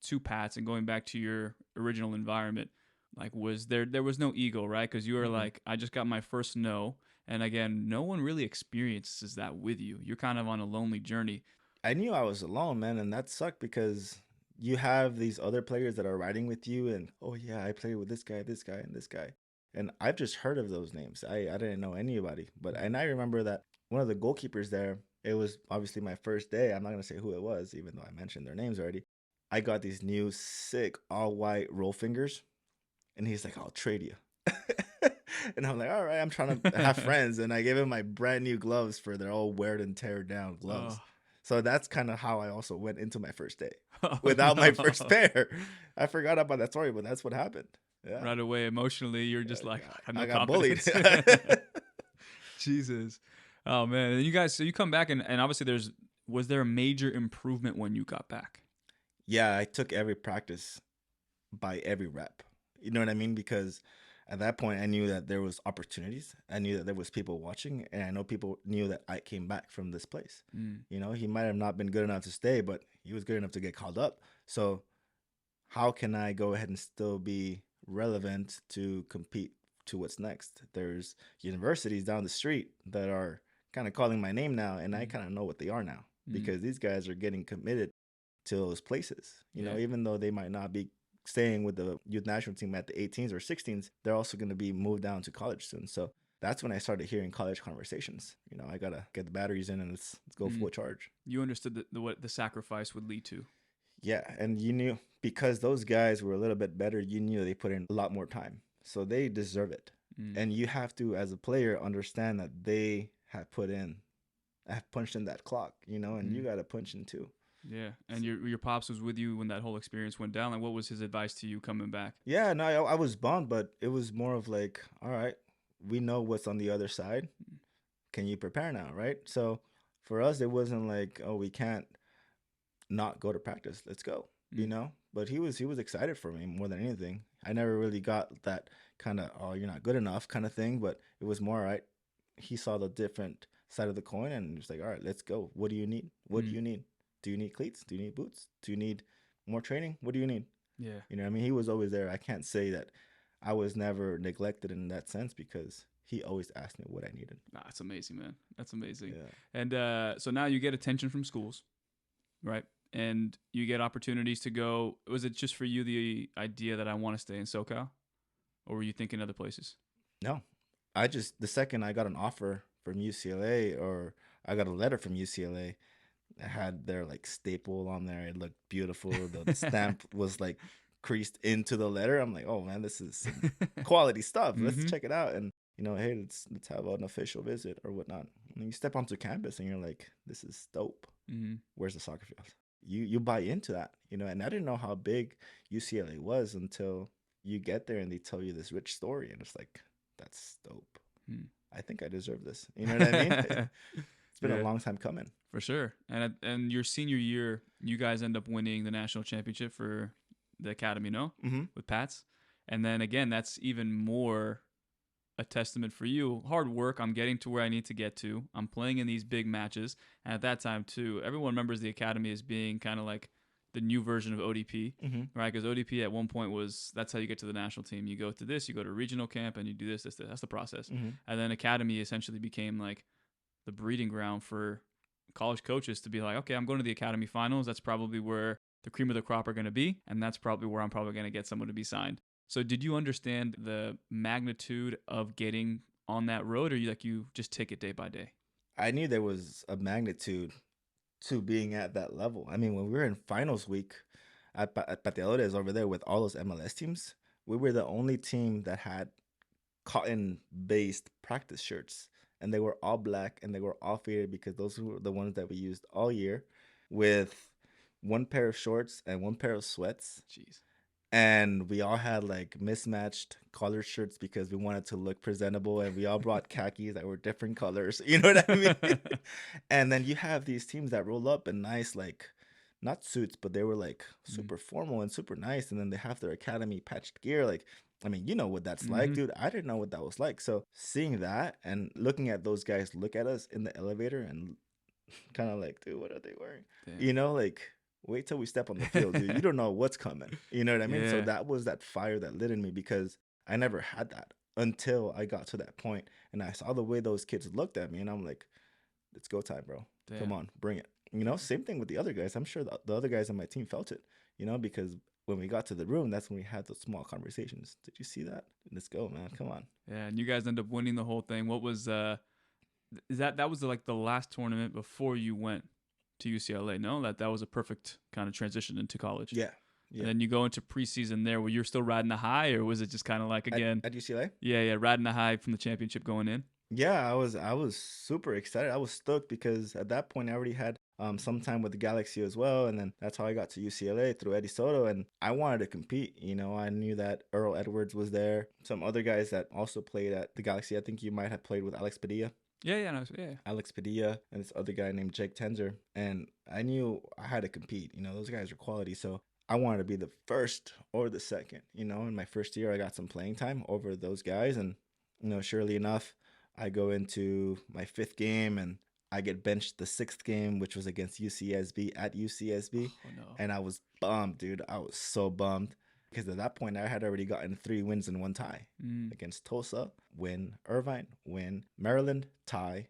to Pats and going back to your original environment, like there was no ego, right? Because you were Mm-mm. like, I just got my first no, and again, no one really experiences that with you. You're kind of on a lonely journey. I knew I was alone, man, and that sucked because you have these other players that are riding with you, and oh yeah, I played with this guy, and this guy, and I've just heard of those names. I didn't know anybody, but and I remember that one of the goalkeepers there. It was obviously my first day. I'm not gonna say who it was, even though I mentioned their names already. I got these new sick all white roll fingers, and he's like, "I'll trade you." And I'm like, all right, I'm trying to have friends. And I gave him my brand new gloves for their all wear and tear down gloves. Oh, So that's kind of how I also went into my first day oh without my first no! pair. I forgot about that story, but that's what happened. Yeah. Right away, emotionally, you're just like, I have no I got bullied. confidence. Jesus. Oh man. And you guys, so you come back and obviously was there a major improvement when you got back? Yeah, I took every practice by every rep. You know what I mean? Because at that point I knew that there was opportunities. I knew that there was people watching, and I know people knew that I came back from this place. Mm, He might have not been good enough to stay, but he was good enough to get called up. So how can I go ahead and still be relevant to compete to what's next? There's universities down the street that are kind of calling my name now, and I mm, kind of know what they are now mm. because these guys are getting committed to those places. Yeah. Even though they might not be staying with the youth national team at the 18s or 16s, they're also going to be moved down to college soon. So that's when I started hearing college conversations. I gotta get the batteries in and let's go Mm. full charge. You understood what the sacrifice would lead to. Yeah, and you knew because those guys were a little bit better, you knew they put in a lot more time. So they deserve it. Mm. And you have to, as a player, understand that they have punched in that clock, and you Mm. got to punch in too. Yeah. And your pops was with you when that whole experience went down. Like, what was his advice to you coming back? Yeah, no, I was bummed, but it was more of like, all right, we know what's on the other side. Can you prepare now, right? So for us, it wasn't like, oh, we can't not go to practice. Let's go, Mm. But he was excited for me more than anything. I never really got that kind of, oh, you're not good enough kind of thing, but it was more, all right. He saw the different side of the coin and he was like, all right, let's go. What do you need? What do Mm. you need? Do you need cleats? Do you need boots? Do you need more training? What do you need? Yeah. You know what I mean? He was always there. I can't say that I was never neglected in that sense because he always asked me what I needed. Nah, that's amazing, man. That's amazing. Yeah. And so now you get attention from schools, right? And you get opportunities to go. Was it just for you the idea that I want to stay in SoCal, or were you thinking other places? No, the second I got an offer from UCLA or I got a letter from UCLA, it had their like staple on there. It looked beautiful. The stamp was like creased into the letter. I'm like, oh man, this is some quality stuff. Let's Mm-hmm. check it out. And hey, let's have an official visit or whatnot. And you step onto campus and you're like, this is dope. Mm-hmm. Where's the soccer field? You buy into that, and I didn't know how big UCLA was until you get there and they tell you this rich story, and it's like, that's dope. Hmm. I think I deserve this. You know what I mean? It's been a Yeah, long time coming. for sure. And your senior year, you guys end up winning the national championship for the academy, no, Mm-hmm. with Pats. And then again, that's even more a testament for you. Hard work. I'm getting to where I need to get to. I'm playing in these big matches. And at that time, too, everyone remembers the academy as being kind of like the new version of ODP, Mm-hmm. right? Because ODP at one point that's how you get to the national team. You go to this, you go to regional camp, and you do this. That's the process. Mm-hmm. And then academy essentially became like the breeding ground for college coaches to be like, okay, I'm going to the academy finals. That's probably where the cream of the crop are going to be. And that's probably where I'm probably going to get someone to be signed. So did you understand the magnitude of getting on that road, or you just take it day by day? I knew there was a magnitude to being at that level. I mean, when we were in finals week at Pateadores over there with all those MLS teams, we were the only team that had cotton-based practice shirts, and they were all black and they were all faded because those were the ones that we used all year, with one pair of shorts and one pair of sweats. Jeez. And we all had like mismatched collared shirts because we wanted to look presentable, and we all brought khakis that were different colors. You know what I mean? And then you have these teams that roll up in nice, like, not suits, but they were like super formal and super nice. And then they have their academy patched gear. Like, I mean, you know what that's like, dude. I didn't know what that was like. So seeing that and looking at those guys look at us in the elevator and kind of like, dude, what are they wearing? Damn. You know, like, wait till we step on the field, dude. You don't know what's coming. You know what I mean? So Yeah. that was that fire that lit in me, because I never had that until I got to that point and I saw the way those kids looked at me, and I'm like, it's go time, bro. Damn. Come on, bring it. You know, same thing with the other guys. I'm sure the other guys on my team felt it, you know, because when we got to the room, that's when we had those small conversations. Did you see that? Let's go, man. Come on. Yeah, and you guys end up winning the whole thing. What was is that was like the last tournament before you went to UCLA? No, that was a perfect kind of transition into college. Yeah. And then you go into preseason there, where you're still riding the high, or was it just kind of like again at UCLA? Yeah, riding the high from the championship going in. Yeah, I was super excited. I was stoked because at that point I already had some time with the Galaxy as well, and then that's how I got to UCLA through Eddie Soto, and I wanted to compete. You know, I knew that Earl Edwards was there, some other guys that also played at the Galaxy. I think you might have played with Alex Padilla. Yeah. Alex Padilla and this other guy named Jake Tenzer, and I knew I had to compete. You know, those guys are quality, so I wanted to be the first or the second. You know, in my first year, I got some playing time over those guys, and you know, surely enough, I go into my 5th game and I get benched the 6th game, which was against UCSB at UCSB. Oh no. And I was bummed, dude. I was so bummed because at that point I had already gotten 3 wins and 1 tie against Tulsa, win Irvine, win Maryland, tie,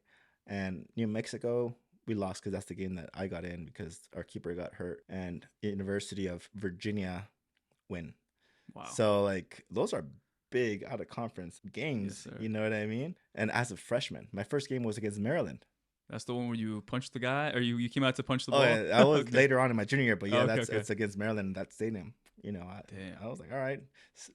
and New Mexico. We lost because that's the game that I got in because our keeper got hurt, and University of Virginia win. Wow. So like those are big out of conference games, Yes, you know what I mean? And as a freshman, my first game was against Maryland. That's the one where you punched the guy, or you came out to punch the ball? Oh, yeah, I was Okay. later on in my junior year, but yeah, Okay, it's against Maryland, that stadium. You know, Damn. I was like, all right,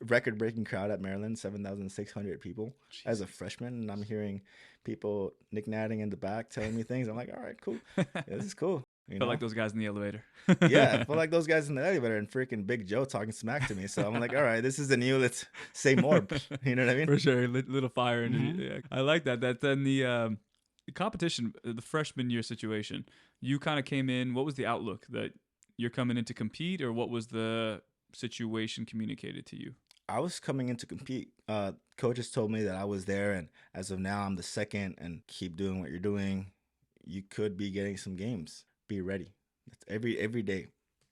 record-breaking crowd at Maryland, 7,600 people as a freshman, and I'm hearing people nick-natting in the back telling me things. I'm like, all right, cool. Yeah, this is cool. You Felt know? like those guys in the elevator. Yeah, I feel like those guys in the elevator and freaking Big Joe talking smack to me. So I'm like, all right, this is the new. Let's say more. You know what I mean? For sure, little fire in it. Yeah. I like that. That then the competition, the freshman year situation. You kind of came in. What was the outlook that you're coming in to compete, or what was the situation communicated to you? I was coming in to compete. Coaches told me that I was there, and as of now, I'm the second. And keep doing what you're doing. You could be getting some games. Be ready. That's every day,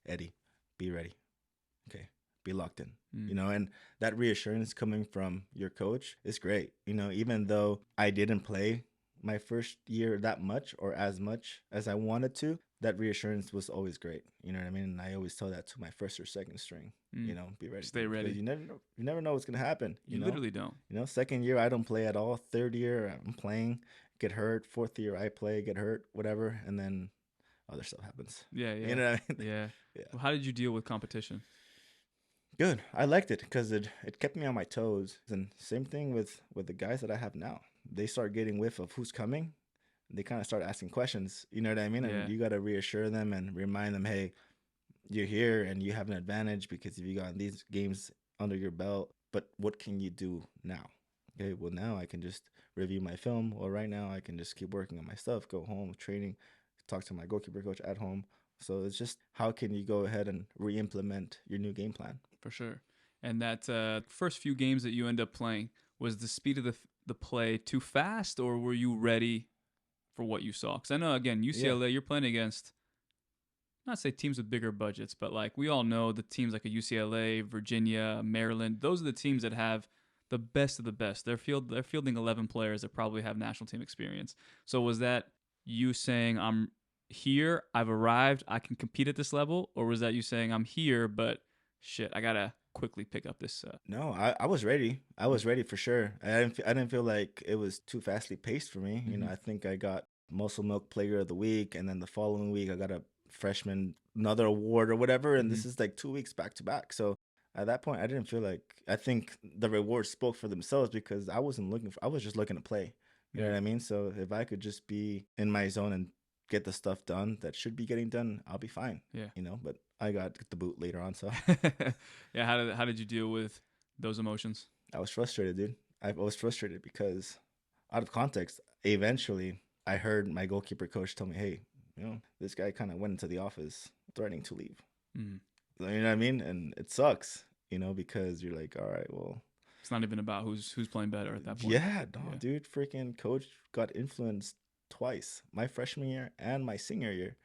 Eddie. Be ready. Okay. Be locked in. You know, and that reassurance coming from your coach is great. You know, even though I didn't play my first year that much or as much as I wanted to, that reassurance was always great. You know what I mean? And I always tell that to my first or second string. You know, be ready. Stay ready. You never know what's gonna happen. You know? literally don't. You know, second year I don't play at all. Third year I'm playing, get hurt. Fourth year I play, get hurt, whatever, and then other stuff happens. Yeah. You know what I mean? Yeah. Yeah. Well, how did you deal with competition? Good. I liked it because it kept me on my toes. And same thing with the guys that I have now. They start getting whiff of who's coming. They kind of start asking questions. You know what I mean? And you got to reassure them and remind them, hey, you're here and you have an advantage because if you got these games under your belt, but what can you do now? Okay, well, now I can just review my film. Or right now I can just keep working on my stuff, go home, training, talk to my goalkeeper coach at home. So it's just how can you go ahead and re-implement your new game plan? For sure. And that first few games that you end up playing, was the speed of the play too fast, or were you ready for what you saw? Because I know, again, UCLA, you're playing against, not say teams with bigger budgets, but like we all know the teams like a UCLA, Virginia, Maryland, those are the teams that have the best of the best. They're fielding 11 players that probably have national team experience. So was that you saying, I'm here, I've arrived, I can compete at this level? Or was that you saying, I'm here, but shit, I got to quickly pick up this? No, I was ready. I was ready for sure. I didn't feel like it was too fastly paced for me. You know, I think I got Muscle Milk Player of the Week, and then the following week I got a freshman another award or whatever, and this is like 2 weeks back to back. So At that point, I didn't feel like, I think the rewards spoke for themselves because I wasn't looking for, I was just looking to play. You know Yeah. what I mean? So if I could just be in my zone and get the stuff done that should be getting done, I'll be fine. Yeah. You know, but I got the boot later on, so Yeah. How did you deal with those emotions? I was frustrated, dude. I was frustrated because out of context, eventually I heard my goalkeeper coach tell me, "Hey, you know, this guy kind of went into the office threatening to leave." Mm. You know what I mean? And it sucks, you know, because you're like, all right, well, It's not even about who's playing better at that point. yeah, no, Yeah. dude, freaking coach got influenced twice, my freshman year and my senior year,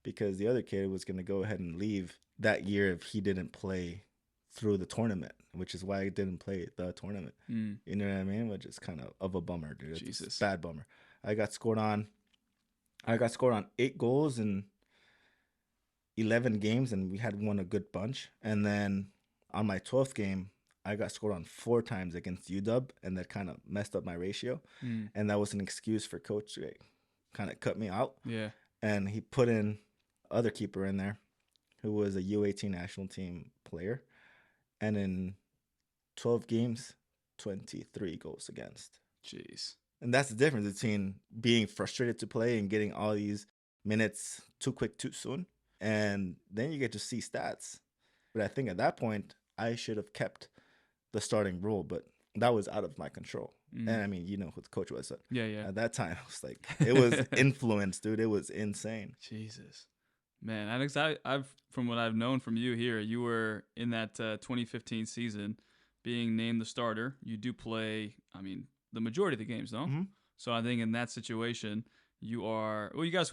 because the other kid was gonna go ahead and leave that year if he didn't play through the tournament, which is why I didn't play the tournament. Mm. You know what I mean? Which is kind of a bummer, dude. It's a Jesus. bad bummer. I got scored on. I got scored on 8 goals in 11 games, and we had won a good bunch. And then on my 12th game, I got scored on 4 times against UW, and that kind of messed up my ratio. Mm. And that was an excuse for coach to kind of cut me out. Yeah. And he put in other keeper in there who was a U18 national team player. And in 12 games, 23 goals against. Jeez. And that's the difference between being frustrated to play and getting all these minutes too quick, too soon. And then you get to see stats. But I think at that point, I should have kept the starting role, but that was out of my control. Mm. And I mean, you know who the coach was. Yeah. Yeah. At that time, I was like, it was influence, dude. It was insane. Jesus. Man, I've from what I've known from you here, you were in that 2015 season being named the starter. You do play, I mean, the majority of the games, no? Mm-hmm. So I think in that situation, you are. Well, you guys,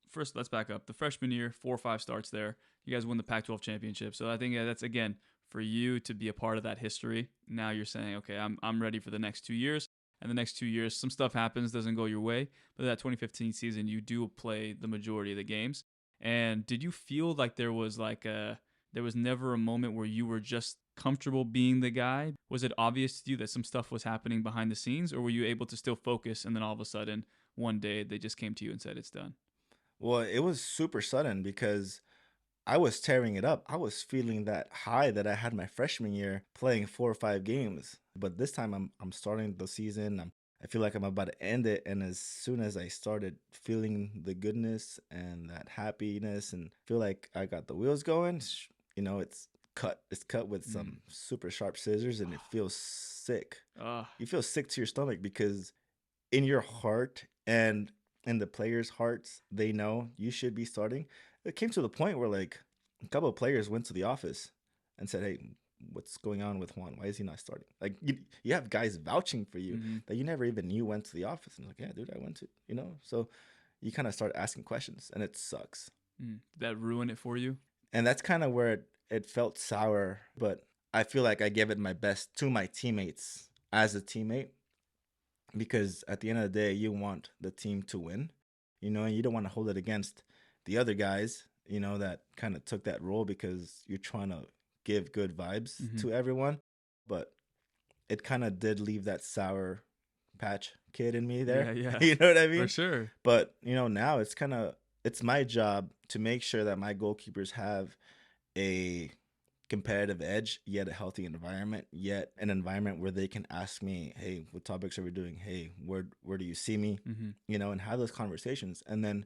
first, let's back up. The freshman year, 4 or 5 starts there. You guys won the Pac-12 championship. So I think that's again for you to be a part of that history. Now you're saying, okay, I'm ready for the next 2 years. And the next 2 years, some stuff happens, doesn't go your way. But that 2015 season, you do play the majority of the games. And did you feel like there was never a moment where you were just comfortable being the guy? Was it obvious to you that some stuff was happening behind the scenes, or were you able to still focus and then all of a sudden one day they just came to you and said it's done? Well, it was super sudden because I was tearing it up. I was feeling that high that I had my freshman year playing 4 or 5 games. But this time I'm starting the season. I feel like I'm about to end it. And as soon as I started feeling the goodness and that happiness and feel like I got the wheels going, you know, it's cut. It's cut with some super sharp scissors and it feels sick. You feel sick to your stomach because in your heart and in the players' hearts, they know you should be starting. It came to the point where like a couple of players went to the office and said, "Hey, what's going on with Juan? Why is he not starting?" Like you have guys vouching for you Mm-hmm. that you never even knew went to the office. And like, yeah, dude, I went to, you know. So you kind of start asking questions, and it sucks. Did that ruin it for you? And that's kind of where it felt sour. But I feel like I gave it my best to my teammates as a teammate because at the end of the day, you want the team to win, you know, and you don't want to hold it against the other guys, you know, that kind of took that role because you're trying to give good vibes Mm-hmm. to everyone. But it kind of did leave that sour patch kid in me there. Yeah, You know what I for mean? sure. But, you know, now it's my job to make sure that my goalkeepers have a competitive edge, yet a healthy environment, yet an environment where they can ask me, "Hey, what topics are we doing? Hey, where do you see me?" Mm-hmm. You know, and have those conversations. And then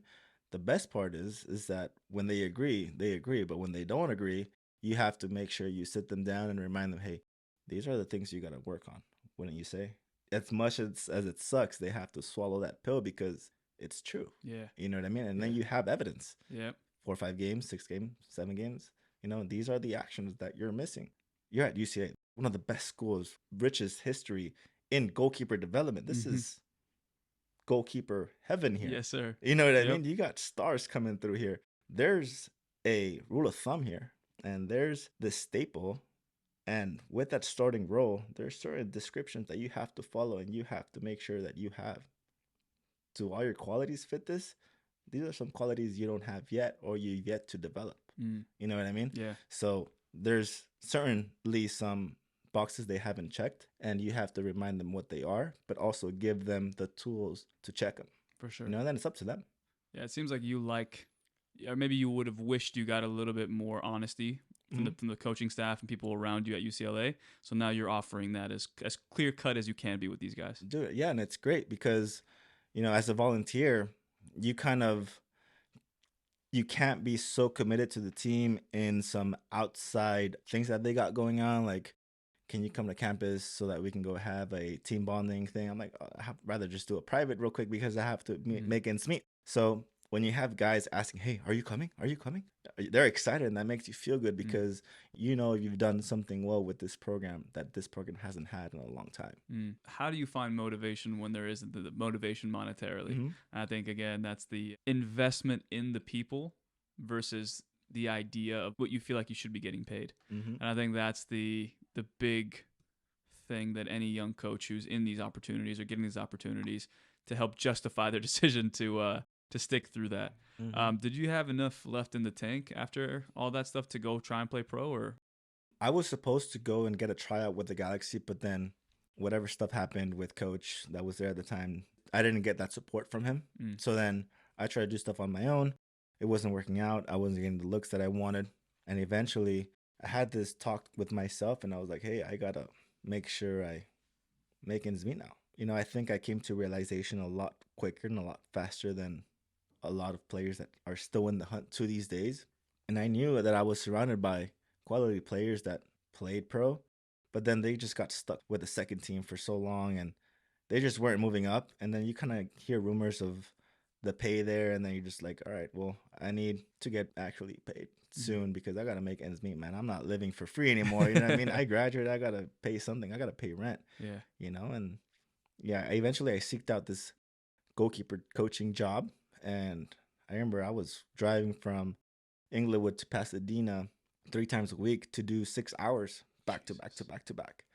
the best part is that when they agree, they agree. But when they don't agree, you have to make sure you sit them down and remind them, "Hey, these are the things you got to work on." Wouldn't you say? As much as it sucks, they have to swallow that pill because it's true. Yeah. You know what I mean? And Yeah. then you have evidence. Yeah. 4 or 5 games, 6 games, 7 games. You know, these are the actions that you're missing. You're at UCLA, one of the best schools, richest history in goalkeeper development. This Mm-hmm. is goalkeeper heaven here. Yes, sir. You know what I Yep. mean? You got stars coming through here. There's a rule of thumb here, and there's the staple. And with that starting role, there's certain descriptions that you have to follow, and you have to make sure that you have. Do all your qualities fit this? These are some qualities you don't have yet or you've yet to develop. You know what I mean? Yeah. So there's certainly some boxes they haven't checked, and you have to remind them what they are, but also give them the tools to check them. For sure. You know, then it's up to them. Yeah, it seems like or maybe you would have wished you got a little bit more honesty from the coaching staff and people around you at UCLA. So now you're offering that as clear cut as you can be with these guys. Dude, yeah, and it's great because, as a volunteer, you kind of you can't be so committed to the team in some outside things that they got going on. Like, can you come to campus so that we can go have a team bonding thing? I'm like, I'd rather just do it private real quick because I have to make ends meet. So when you have guys asking, hey, are you coming? Are you coming? They're excited, and that makes you feel good because you've done something well with this program that this program hasn't had in a long time. How do you find motivation when there isn't the motivation monetarily? I think, again, that's the investment in the people versus the idea of what you feel like you should be getting paid. And I think that's the big thing that any young coach who's in these opportunities or getting these opportunities to help justify their decision to stick through that. Did you have enough left in the tank after all that stuff to go try and play pro? Or I was supposed to go and get a tryout with the Galaxy, but then whatever stuff happened with coach that was there at the time, I didn't get that support from him. So then I tried to do stuff on my own. It wasn't working out. I wasn't getting the looks that I wanted. And eventually I had this talk with myself, and I was like, hey, I got to make sure I make ends meet now. I think I came to realization a lot quicker and a lot faster than a lot of players that are still in the hunt to these days. And I knew that I was surrounded by quality players that played pro, but then they just got stuck with the second team for so long and they just weren't moving up. And then you kind of hear rumors of the pay there, and then you're just like, all right, well, I need to get actually paid soon because I got to make ends meet, man. I'm not living for free anymore. You know what I mean? I graduated, I got to pay something. I got to pay rent. And eventually I seeked out this goalkeeper coaching job. And I remember I was driving from Inglewood to Pasadena 3 times a week to do 6 hours back to back to back to back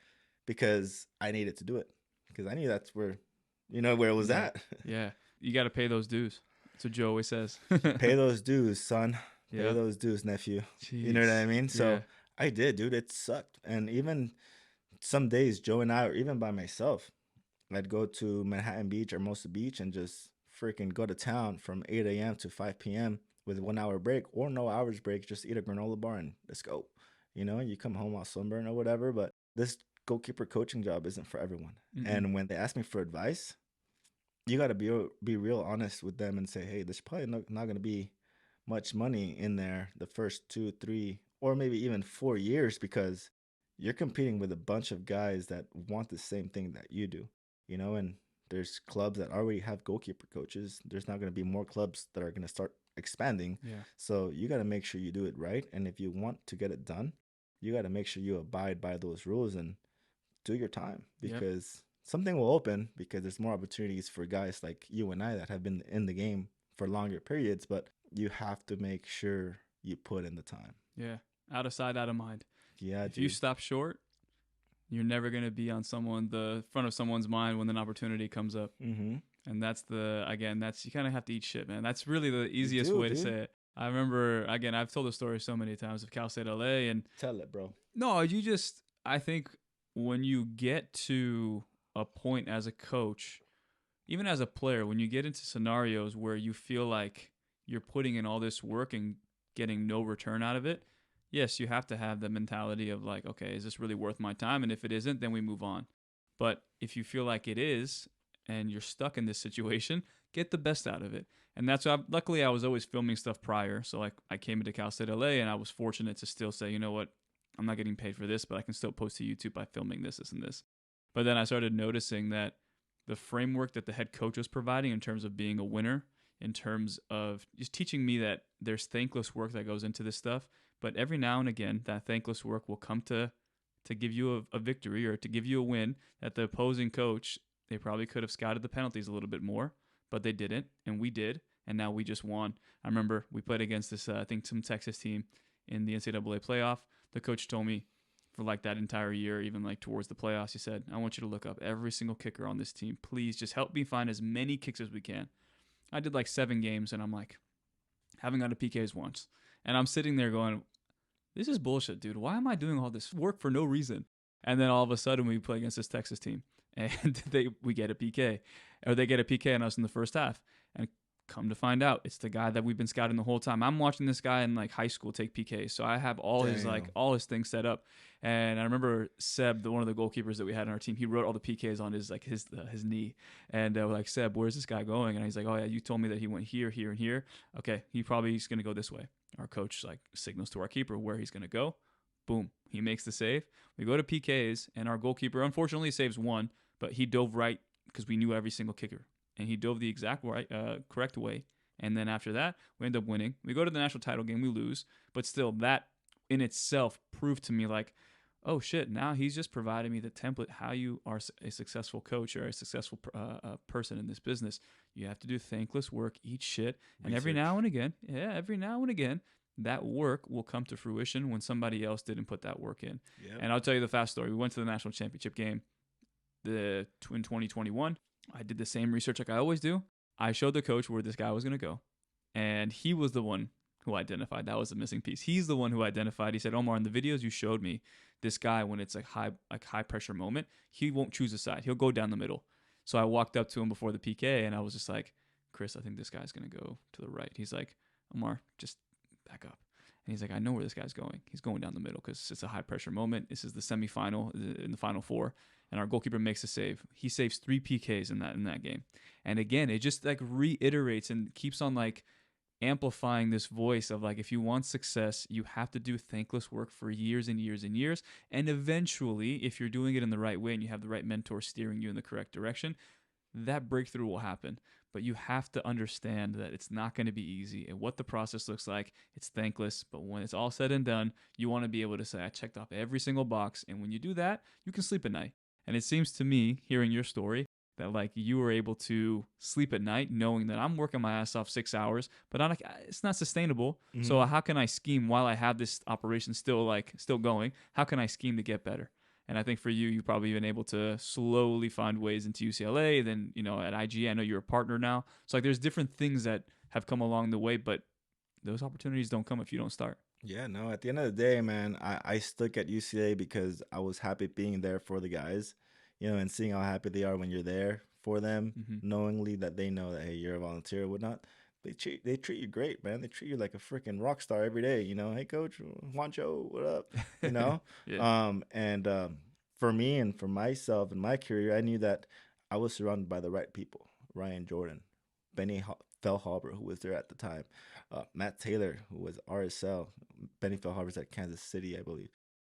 because I needed to do it because I knew that's where it was at. Yeah. You got to pay those dues. That's what Joe always says. Pay those dues, son. Pay those dues, nephew. Jeez. You know what I mean? So I did, dude. It sucked. And even some days, Joe and I, or even by myself, I'd go to Manhattan Beach or Hermosa Beach and just freaking go to town from 8 a.m. to 5 p.m. with 1 hour break or no hours break. Just eat a granola bar and let's go. You come home all sunburned or whatever. But this goalkeeper coaching job isn't for everyone. And when they ask me for advice, you got to be real honest with them and say, hey, there's probably not going to be much money in there the first 2, 3, or maybe even 4 years because you're competing with a bunch of guys that want the same thing that you do, and there's clubs that already have goalkeeper coaches. There's not going to be more clubs that are going to start expanding. So you got to make sure you do it right. And if you want to get it done, you got to make sure you abide by those rules and do your time because something will open because there's more opportunities for guys like you and I that have been in the game for longer periods, but you have to make sure you put in the time. Yeah. Out of sight, out of mind. Yeah. If you stop short, you're never going to be on the front of someone's mind when an opportunity comes up. And that's you kind of have to eat shit, man. That's really the easiest way to say it. I remember, again, I've told the story so many times of Cal State LA and tell it, bro. No, I think when you get to a point as a coach, even as a player, when you get into scenarios where you feel like you're putting in all this work and getting no return out of it, yes, you have to have the mentality of like, okay, is this really worth my time? And if it isn't, then we move on. But if you feel like it is and you're stuck in this situation, get the best out of it. And that's why, luckily, I was always filming stuff prior. So like I came into Cal State LA and I was fortunate to still say, you know what, I'm not getting paid for this, but I can still post to YouTube by filming this, and this. But then I started noticing that the framework that the head coach was providing in terms of being a winner, in terms of just teaching me that there's thankless work that goes into this stuff, but every now and again, that thankless work will come to give you a victory or to give you a win that the opposing coach, they probably could have scouted the penalties a little bit more, but they didn't, and we did, and now we just won. I remember we played against this, I think, some Texas team in the NCAA playoff. The coach told me for like that entire year, even like towards the playoffs, he said, I want you to look up every single kicker on this team. Please just help me find as many kicks as we can. I did like 7 games, and I'm like, haven't got a PKs once. And I'm sitting there going, this is bullshit, dude. Why am I doing all this work for no reason? And then all of a sudden we play against this Texas team, and we get a PK. Or they get a PK on us in the first half. And Come to find out, it's the guy that we've been scouting the whole time. I'm watching this guy in like high school take PKs, so I have all his Damn. all his things set up. And I remember Seb, one of the goalkeepers that we had on our team, he wrote all the PKs on his knee. And we're like, Seb, where's this guy going? And he's like, oh yeah, you told me that he went here, here, and here. Okay, he probably is gonna go this way. Our coach like signals to our keeper where he's gonna go. Boom, he makes the save. We go to PKs, and our goalkeeper unfortunately saves one, but he dove right because we knew every single kicker. And he dove the exact correct way. And then after that, we end up winning. We go to the national title game, we lose. But still, that in itself proved to me like, oh shit, now he's just providing me the template how you are a successful coach or a successful person in this business. You have to do thankless work, eat shit. And every now and again, that work will come to fruition when somebody else didn't put that work in. Yep. And I'll tell you the fast story. We went to the national championship game in 2021. I did the same research like I always do. I showed the coach where this guy was going to go, and he was the one who identified that was the missing piece. He's the one who identified. He said, Omar, in the videos you showed me, this guy, when it's like high pressure moment, he won't choose a side. He'll go down the middle. So I walked up to him before the PK, and I was just like, Chris, I think this guy's going to go to the right. He's like, Omar, just back up. And he's like, I know where this guy's going. He's going down the middle because it's a high pressure moment. This is the semifinal in the Final Four. And our goalkeeper makes a save. He saves 3 PKs in that game. And again, it just like reiterates and keeps on like amplifying this voice of like, if you want success, you have to do thankless work for years and years and years. And eventually, if you're doing it in the right way and you have the right mentor steering you in the correct direction, that breakthrough will happen. But you have to understand that it's not going to be easy. And what the process looks like, it's thankless. But when it's all said and done, you want to be able to say, I checked off every single box. And when you do that, you can sleep at night. And it seems to me, hearing your story, that like you were able to sleep at night knowing that I'm working my ass off 6 hours, but it's not sustainable. Mm-hmm. So how can I scheme while I have this operation still going? How can I scheme to get better? And I think for you, you've probably been able to slowly find ways into UCLA. Then, at IG, I know you're a partner now. So like there's different things that have come along the way, but those opportunities don't come if you don't start. Yeah, no, at the end of the day, man, I stuck at UCLA because I was happy being there for the guys, and seeing how happy they are when you're there for them, knowingly that they know that, hey, you're a volunteer or whatnot. They treat you great, man. They treat you like a freaking rock star every day, Hey, coach, Juancho, what up? Yeah. For me and for myself and my career, I knew that I was surrounded by the right people. Ryan Jordan, Benny Fehlhaber, who was there at the time, Matt Taylor, who was RSL, Benny Fehlhaber's at Kansas City, I believe,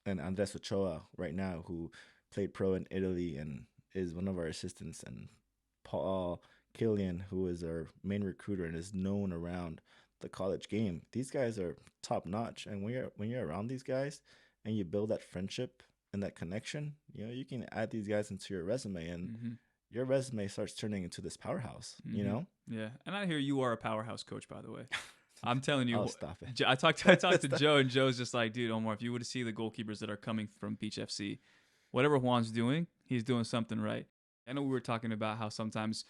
and Andres Ochoa right now, who played pro in Italy and is one of our assistants, and Paul Killian, who is our main recruiter and is known around the college game. These guys are top notch, and when you're around these guys and you build that friendship and that connection, you can add these guys into your resume, and your resume starts turning into this powerhouse. Yeah, and I hear you are a powerhouse coach, by the way. I'm telling you, oh, stop it. I talked to Joe, and Joe's just like, dude, Omar, if you were to see the goalkeepers that are coming from Beach FC, whatever Juan's doing, he's doing something right. I know we were talking about how sometimes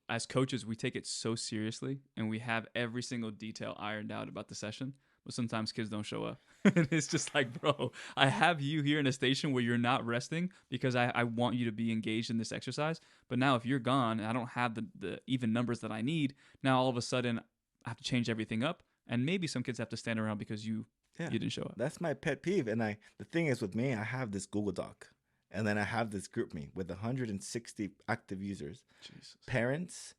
as coaches, we take it so seriously and we have every single detail ironed out about the session, but sometimes kids don't show up. And it's just like, bro, I have you here in a station where you're not resting because I want you to be engaged in this exercise. But now if you're gone and I don't have the even numbers that I need, now all of a sudden I have to change everything up. And maybe some kids have to stand around because you didn't show up. That's my pet peeve. And the thing is with me, I have this Google Doc. And then I have this group me with 160 active users, Jesus. Parents,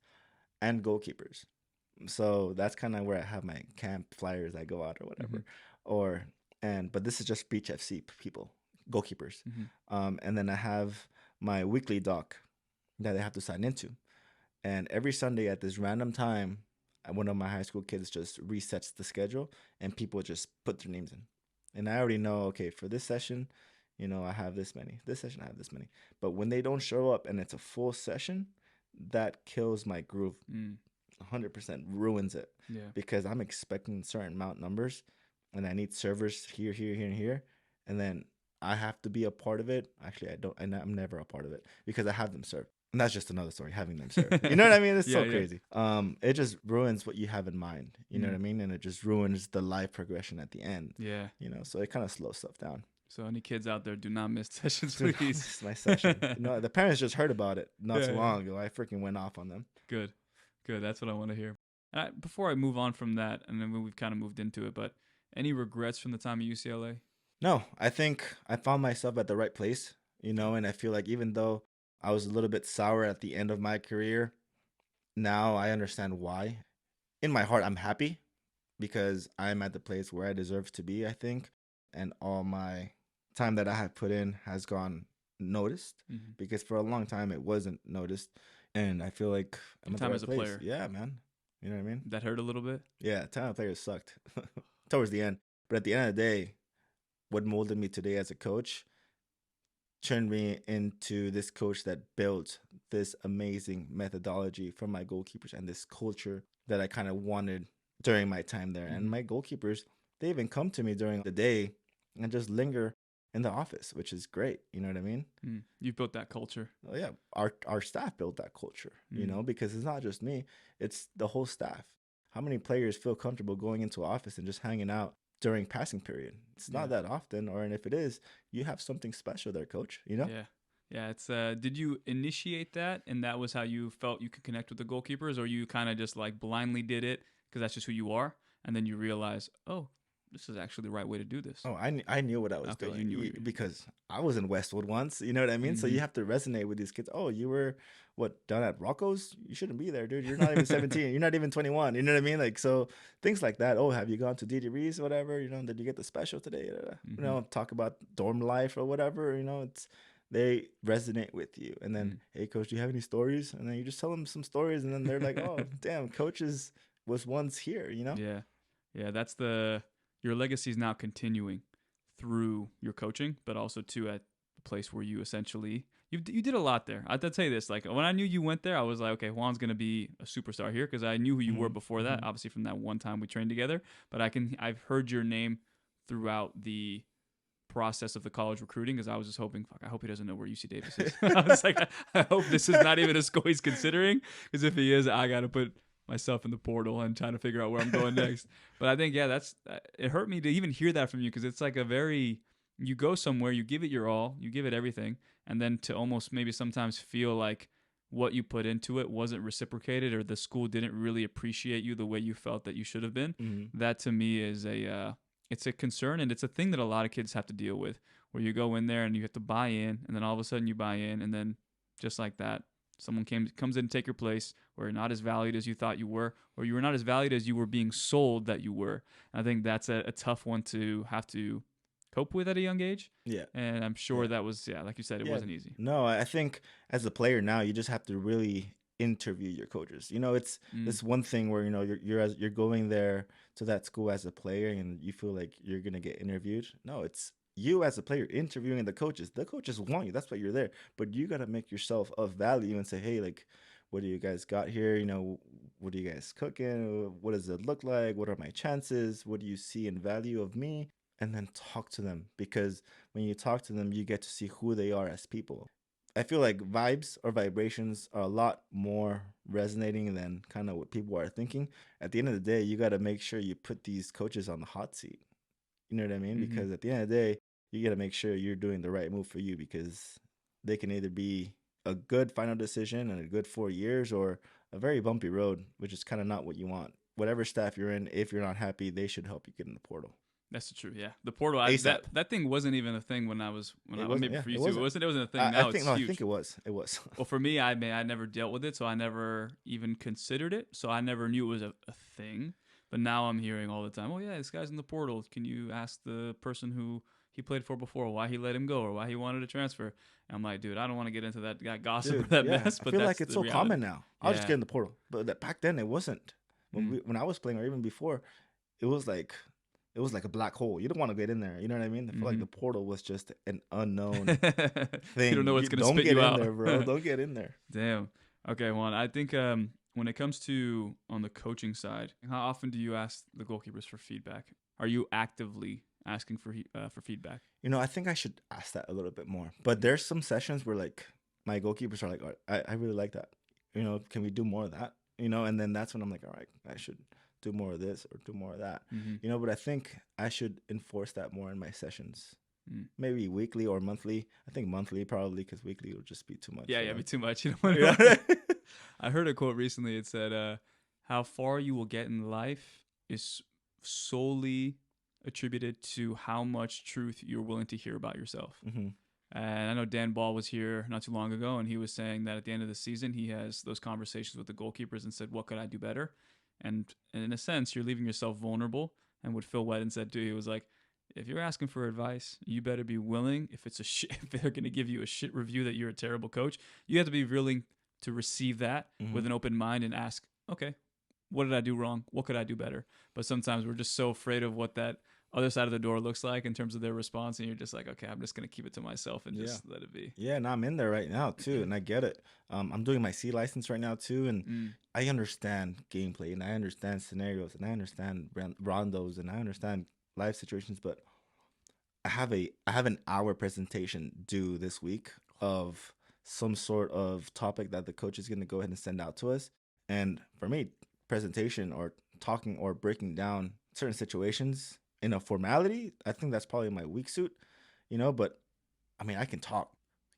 and goalkeepers. So that's kind of where I have my camp flyers I go out or whatever. But this is just Beach FC people, goalkeepers. And then I have my weekly doc that they have to sign into. And every Sunday at this random time, one of my high school kids just resets the schedule and people just put their names in. And I already know, okay, for this session, I have this many. This session, I have this many. But when they don't show up and it's a full session, that kills my groove. 100% ruins it. Yeah. Because I'm expecting certain amount numbers, and I need servers here, and here. And then I have to be a part of it. Actually, I don't. And I'm never a part of it because I have them served. And that's just another story, having them served. You know what I mean? It's so crazy. It just ruins what you have in mind. You know what I mean? And it just ruins the life progression at the end. Yeah. So it kind of slows stuff down. So any kids out there, do not miss sessions, please. This is my session. The parents just heard about it not so long ago. I freaking went off on them. Good. That's what I want to hear. Before I move on from that, and then we've kind of moved into it, but any regrets from the time at UCLA? No, I think I found myself at the right place, Okay. and I feel like even though I was a little bit sour at the end of my career, now I understand why. In my heart, I'm happy because I'm at the place where I deserve to be, I think. And all my time that I have put in has gone noticed Mm-hmm. because for a long time it wasn't noticed. And I feel like I'm Your at the time right as a place. player, Yeah, man. You know what I mean? that hurt a little bit. Yeah, time of players sucked towards the end. But at the end of the day, what molded me today as a coach turned me into this coach that built this amazing methodology for my goalkeepers and this culture that I kind of wanted during my time there. And Mm-hmm. my goalkeepers, they even come to me during the day and just linger in the office, which is great. You know what I mean? You've built that culture. Oh, yeah, our staff built that culture, Mm. because it's not just me, it's the whole staff. How many players feel comfortable going into office and just hanging out during passing period? It's not Yeah. that often, or and if it is, you have something special there, coach. Yeah. Yeah, it's did you initiate that and that was how you felt you could connect with the goalkeepers, or you kind of just like blindly did it because that's just who you are, and then you realize, "Oh, this is actually the right way to do this." Oh, I knew what I was Okay, you doing knew what you because I was in Westwood once. You know what I mean? So Mm-hmm. you have to resonate with these kids. Oh, you were what down at Rocco's? You shouldn't be there, dude. You're not even 17. You're not even 21. You know what I mean? Like so things like that. Oh, have you gone to DD Reese or whatever? Did you get the special today? Mm-hmm. Talk about dorm life or whatever. It's they resonate with you. And then, Mm. hey, coach, do you have any stories? And then you just tell them some stories, and then they're like, oh, damn, coaches was once here. Yeah. Yeah, that's your legacy is now continuing through your coaching, but also too at the place where you essentially you did a lot there. I'd tell you this, like when I knew you went there, I was like, okay, Juan's gonna be a superstar here because I knew who you were Hmm. before that, Hmm. obviously from that one time we trained together. But I've heard your name throughout the process of the college recruiting because I was just hoping, fuck, I hope he doesn't know where UC Davis is. I was like, I hope this is not even a school he's considering because if he is, I got to put myself in the portal and trying to figure out where I'm going next. But I think, yeah, it hurt me to even hear that from you because it's like you go somewhere, you give it your all, you give it everything, and then to almost maybe sometimes feel like what you put into it wasn't reciprocated or the school didn't really appreciate you the way you felt that you should have been. Hmm. That to me is it's a concern and it's a thing that a lot of kids have to deal with where you go in there and you have to buy in and then all of a sudden you buy in and then just like that someone comes in to take your place or you're not as valued as you thought you were or you were not as valued as you were being sold that you were. And I think that's a tough one to have to cope with at a young age, Yeah. and I'm sure Yeah. that was, yeah, like you said, it Yeah. wasn't easy. No, I think as a player now, you just have to really interview your coaches. It's Mm, this one thing where you're going there to that school as a player and you feel like you're gonna get interviewed. No, it's you as a player interviewing the coaches. The coaches want you. That's why you're there. But you gotta make yourself of value and say, hey, like, what do you guys got here? What are you guys cooking? What does it look like? What are my chances? What do you see in value of me? And then talk to them because when you talk to them, you get to see who they are as people. I feel like vibes or vibrations are a lot more resonating than kind of what people are thinking. At the end of the day, you got to make sure you put these coaches on the hot seat. You know what I mean? mm-hmm. Because at the end of the day, you got to make sure you're doing the right move for you because they can either be a good final decision and a good 4 years or a very bumpy road, which is kind of not what you want. Whatever staff you're in, if you're not happy, they should help you get in the portal. That's the truth. Yeah, the portal. ASAP. That thing wasn't even a thing when I was It wasn't. maybe Yeah, for it you too. wasn't. It wasn't a thing. I Now think it's no. I think huge. it was. It was. Well, for me, I never dealt with it, so I never even considered it. So I never knew it was a thing. But now I'm hearing all the time, oh yeah, this guy's in the portal. Can you ask the person who he played for before why he let him go or why he wanted to transfer? And I'm like, dude, I don't want to get into that gossip or Dude, that yeah. mess, I but feel that's like it's the so reality. common now. I'll just Yeah. get in the portal, but back then it wasn't. When Mm. when I was playing, or even before, it was like a black hole. You don't want to get in there. You know what I mean? I feel like Mm-hmm. the portal was just an unknown You don't thing. know what's You gonna don't spit get you in out. there, bro. Don't get in there. Damn. Okay, Juan. I think when it comes to on the coaching side, how often do you ask the goalkeepers for feedback? Are you actively asking for feedback? I think I should ask that a little bit more. But there's some sessions where like my goalkeepers are like, "All right, I really like that. Can we do more of that? And then that's when I'm like, all right, I should do more of this or do more of that. Mm-hmm. But I think I should enforce that more in my sessions. Mm. Maybe weekly or monthly. I think monthly probably because weekly will just be too much. Yeah, for yeah, them. be too much. Yeah. I heard a quote recently. It said, how far you will get in life is solely attributed to how much truth you're willing to hear about yourself. Mm-hmm. And I know Dan Ball was here not too long ago, and he was saying that at the end of the season, he has those conversations with the goalkeepers and said, "What could I do better?" And in a sense, you're leaving yourself vulnerable. And what Phil Whedon said too, he was like, "If you're asking for advice, you better be willing. If it's a shit, if they're going to give you a shit review that you're a terrible coach, you have to be willing to receive that Mm-hmm. with an open mind and ask, okay, what did I do wrong? What could I do better?" But sometimes we're just so afraid of what that other side of the door looks like in terms of their response, and you're just like, okay, I'm just gonna keep it to myself and Yeah. just let it be. Yeah, and I'm in there right now too, and I get it. I'm doing my C license right now too, and Mm, I understand gameplay, and I understand scenarios, and I understand rondos, and I understand live situations. But I have an hour presentation due this week of some sort of topic that the coach is going to go ahead and send out to us. And for me, presentation or talking or breaking down certain situations in a formality, I think that's probably my weak suit, But I mean, I can talk.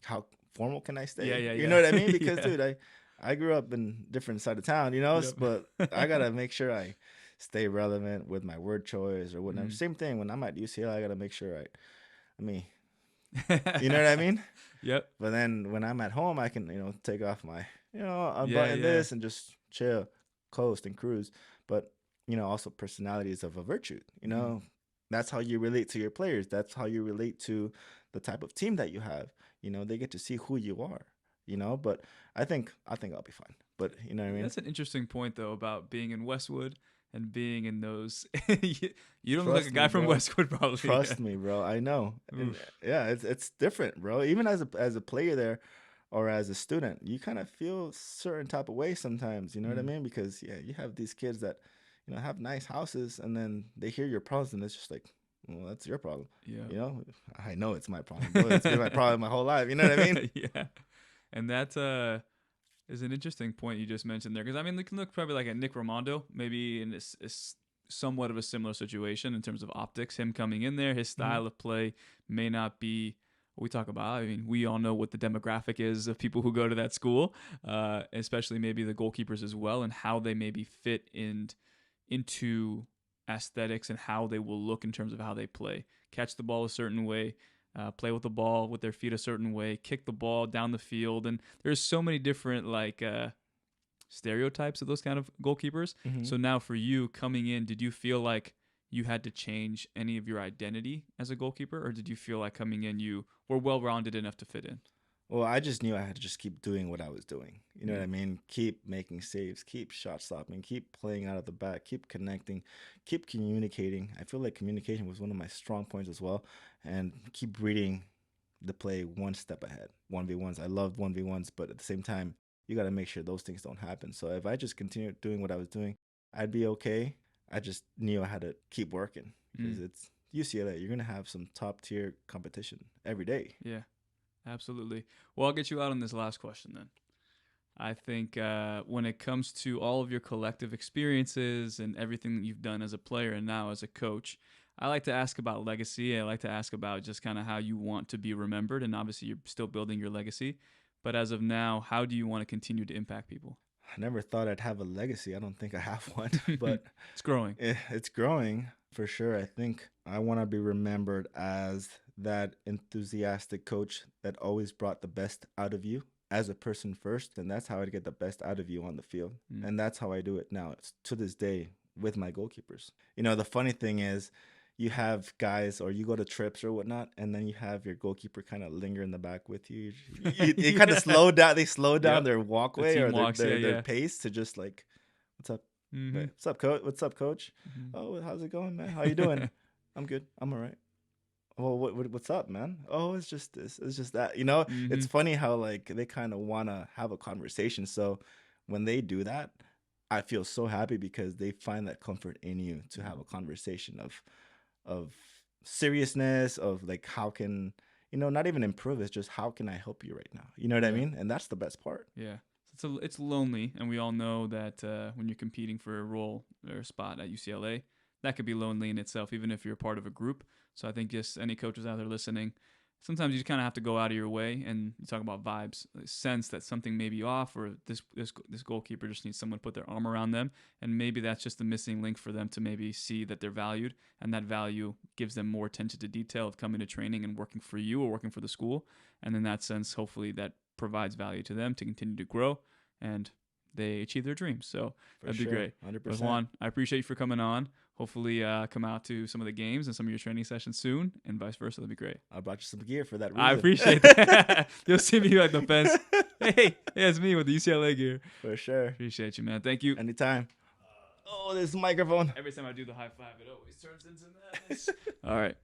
How formal can I yeah, stay? yeah, You know what I yeah, mean? Because, yeah. dude, I grew up in different side of town, Yep. but I gotta make sure I stay relevant with my word choice or whatever. Mm. Same thing when I'm at UCLA, I gotta make sure I mean, you know what I mean? Yep. But then when I'm at home, I can, take off my, Yeah, unbutton yeah. this and just chill, coast and cruise. But, also personality is of a virtue, Mm. That's how you relate to your players. That's how you relate to the type of team that you have. They get to see who you are, but I think I'll be fine. But you know what I mean? That's an interesting point though about being in Westwood and being in those. You don't look like a Trust me, guy from bro. Westwood, probably. Trust me, bro. I know. And Oof. yeah, it's different, bro. Even as a player there or as a student, you kind of feel certain type of way sometimes, you know what I Mm. mean? Because yeah, you have these kids that, have nice houses and then they hear your problems and it's just like, well, that's your problem. Yeah. You know, I know it's my problem, bro. It's been my problem my whole life. You know what I mean? Yeah. And that is an interesting point you just mentioned there, because I mean, we can look probably like at Nick Raimondo, maybe in this somewhat of a similar situation in terms of optics. Him coming in there, his Hmm. style of play may not be what we talk about. I mean, we all know what the demographic is of people who go to that school, especially maybe the goalkeepers as well, and how they maybe fit into aesthetics and how they will look in terms of how they play. Catch the ball a certain way, play with the ball with their feet a certain way, kick the ball down the field, and there's so many different stereotypes of those kind of goalkeepers. Hmm. So now for you coming in, did you feel like you had to change any of your identity as a goalkeeper, or did you feel like coming in you were well rounded enough to fit in? Well, I just knew I had to just keep doing what I was doing. You know what Mm, I mean? Keep making saves, keep shot stopping, keep playing out of the back, keep connecting, keep communicating. I feel like communication was one of my strong points as well. And keep reading the play one step ahead. 1v1s. I loved 1v1s, but at the same time, you got to make sure those things don't happen. So if I just continued doing what I was doing, I'd be okay. I just knew I had to keep working because mm, it's UCLA. You're going to have some top tier competition every day. yeah, absolutely. Well, I'll get you out on this last question then. I think when it comes to all of your collective experiences and everything that you've done as a player and now as a coach, I like to ask about legacy. I like to ask about just kind of how you want to be remembered. And obviously, you're still building your legacy. But as of now, how do you want to continue to impact people? I never thought I'd have a legacy. I don't think I have one, but It's growing. it's growing for sure. I think I want to be remembered as that enthusiastic coach that always brought the best out of you as a person first, and that's how I get the best out of you on the field. Mm. And that's how I do it now. It's to this day with my goalkeepers. The funny thing is you have guys or you go to trips or whatnot, and then you have your goalkeeper kind of linger in the back with you. You kind of Yeah. slow down. They slow down Yep. their The walkway team or their walks. Yeah, their their yeah. pace to just like, what's up, Mm-hmm. what's up, coach? What's up, coach? Mm-hmm. Oh, how's it going, man? How you doing? I'm good. I'm all right. Well, what's up, man? Oh, it's just this. It's just that. Mm-hmm. It's funny how like they kind of wanna have a conversation. So when they do that, I feel so happy because they find that comfort in you to have a conversation of seriousness of like how can not even improve. It's just how can I help you right now? You know what I Yeah. mean? And that's the best part. Yeah. It's lonely, and we all know that when you're competing for a role or a spot at UCLA, that could be lonely in itself, even if you're part of a group. So I think just any coaches out there listening, sometimes you just kind of have to go out of your way, and you talk about vibes, sense that something may be off, or this goalkeeper just needs someone to put their arm around them, and maybe that's just the missing link for them to maybe see that they're valued, and that value gives them more attention to detail of coming to training and working for you or working for the school, and in that sense, hopefully that provides value to them to continue to grow, and they achieve their dreams. So that'd be great. 100%. But Juan, I appreciate you for coming on. Hopefully come out to some of the games and some of your training sessions soon, and vice versa. That'd be great. I brought you some gear for that reason. I appreciate that. You'll see me at the fence. Hey, it's me with the UCLA gear. For sure. Appreciate you, man. Thank you. Anytime. Oh, this microphone. Every time I do the high five, it always turns into madness. All right.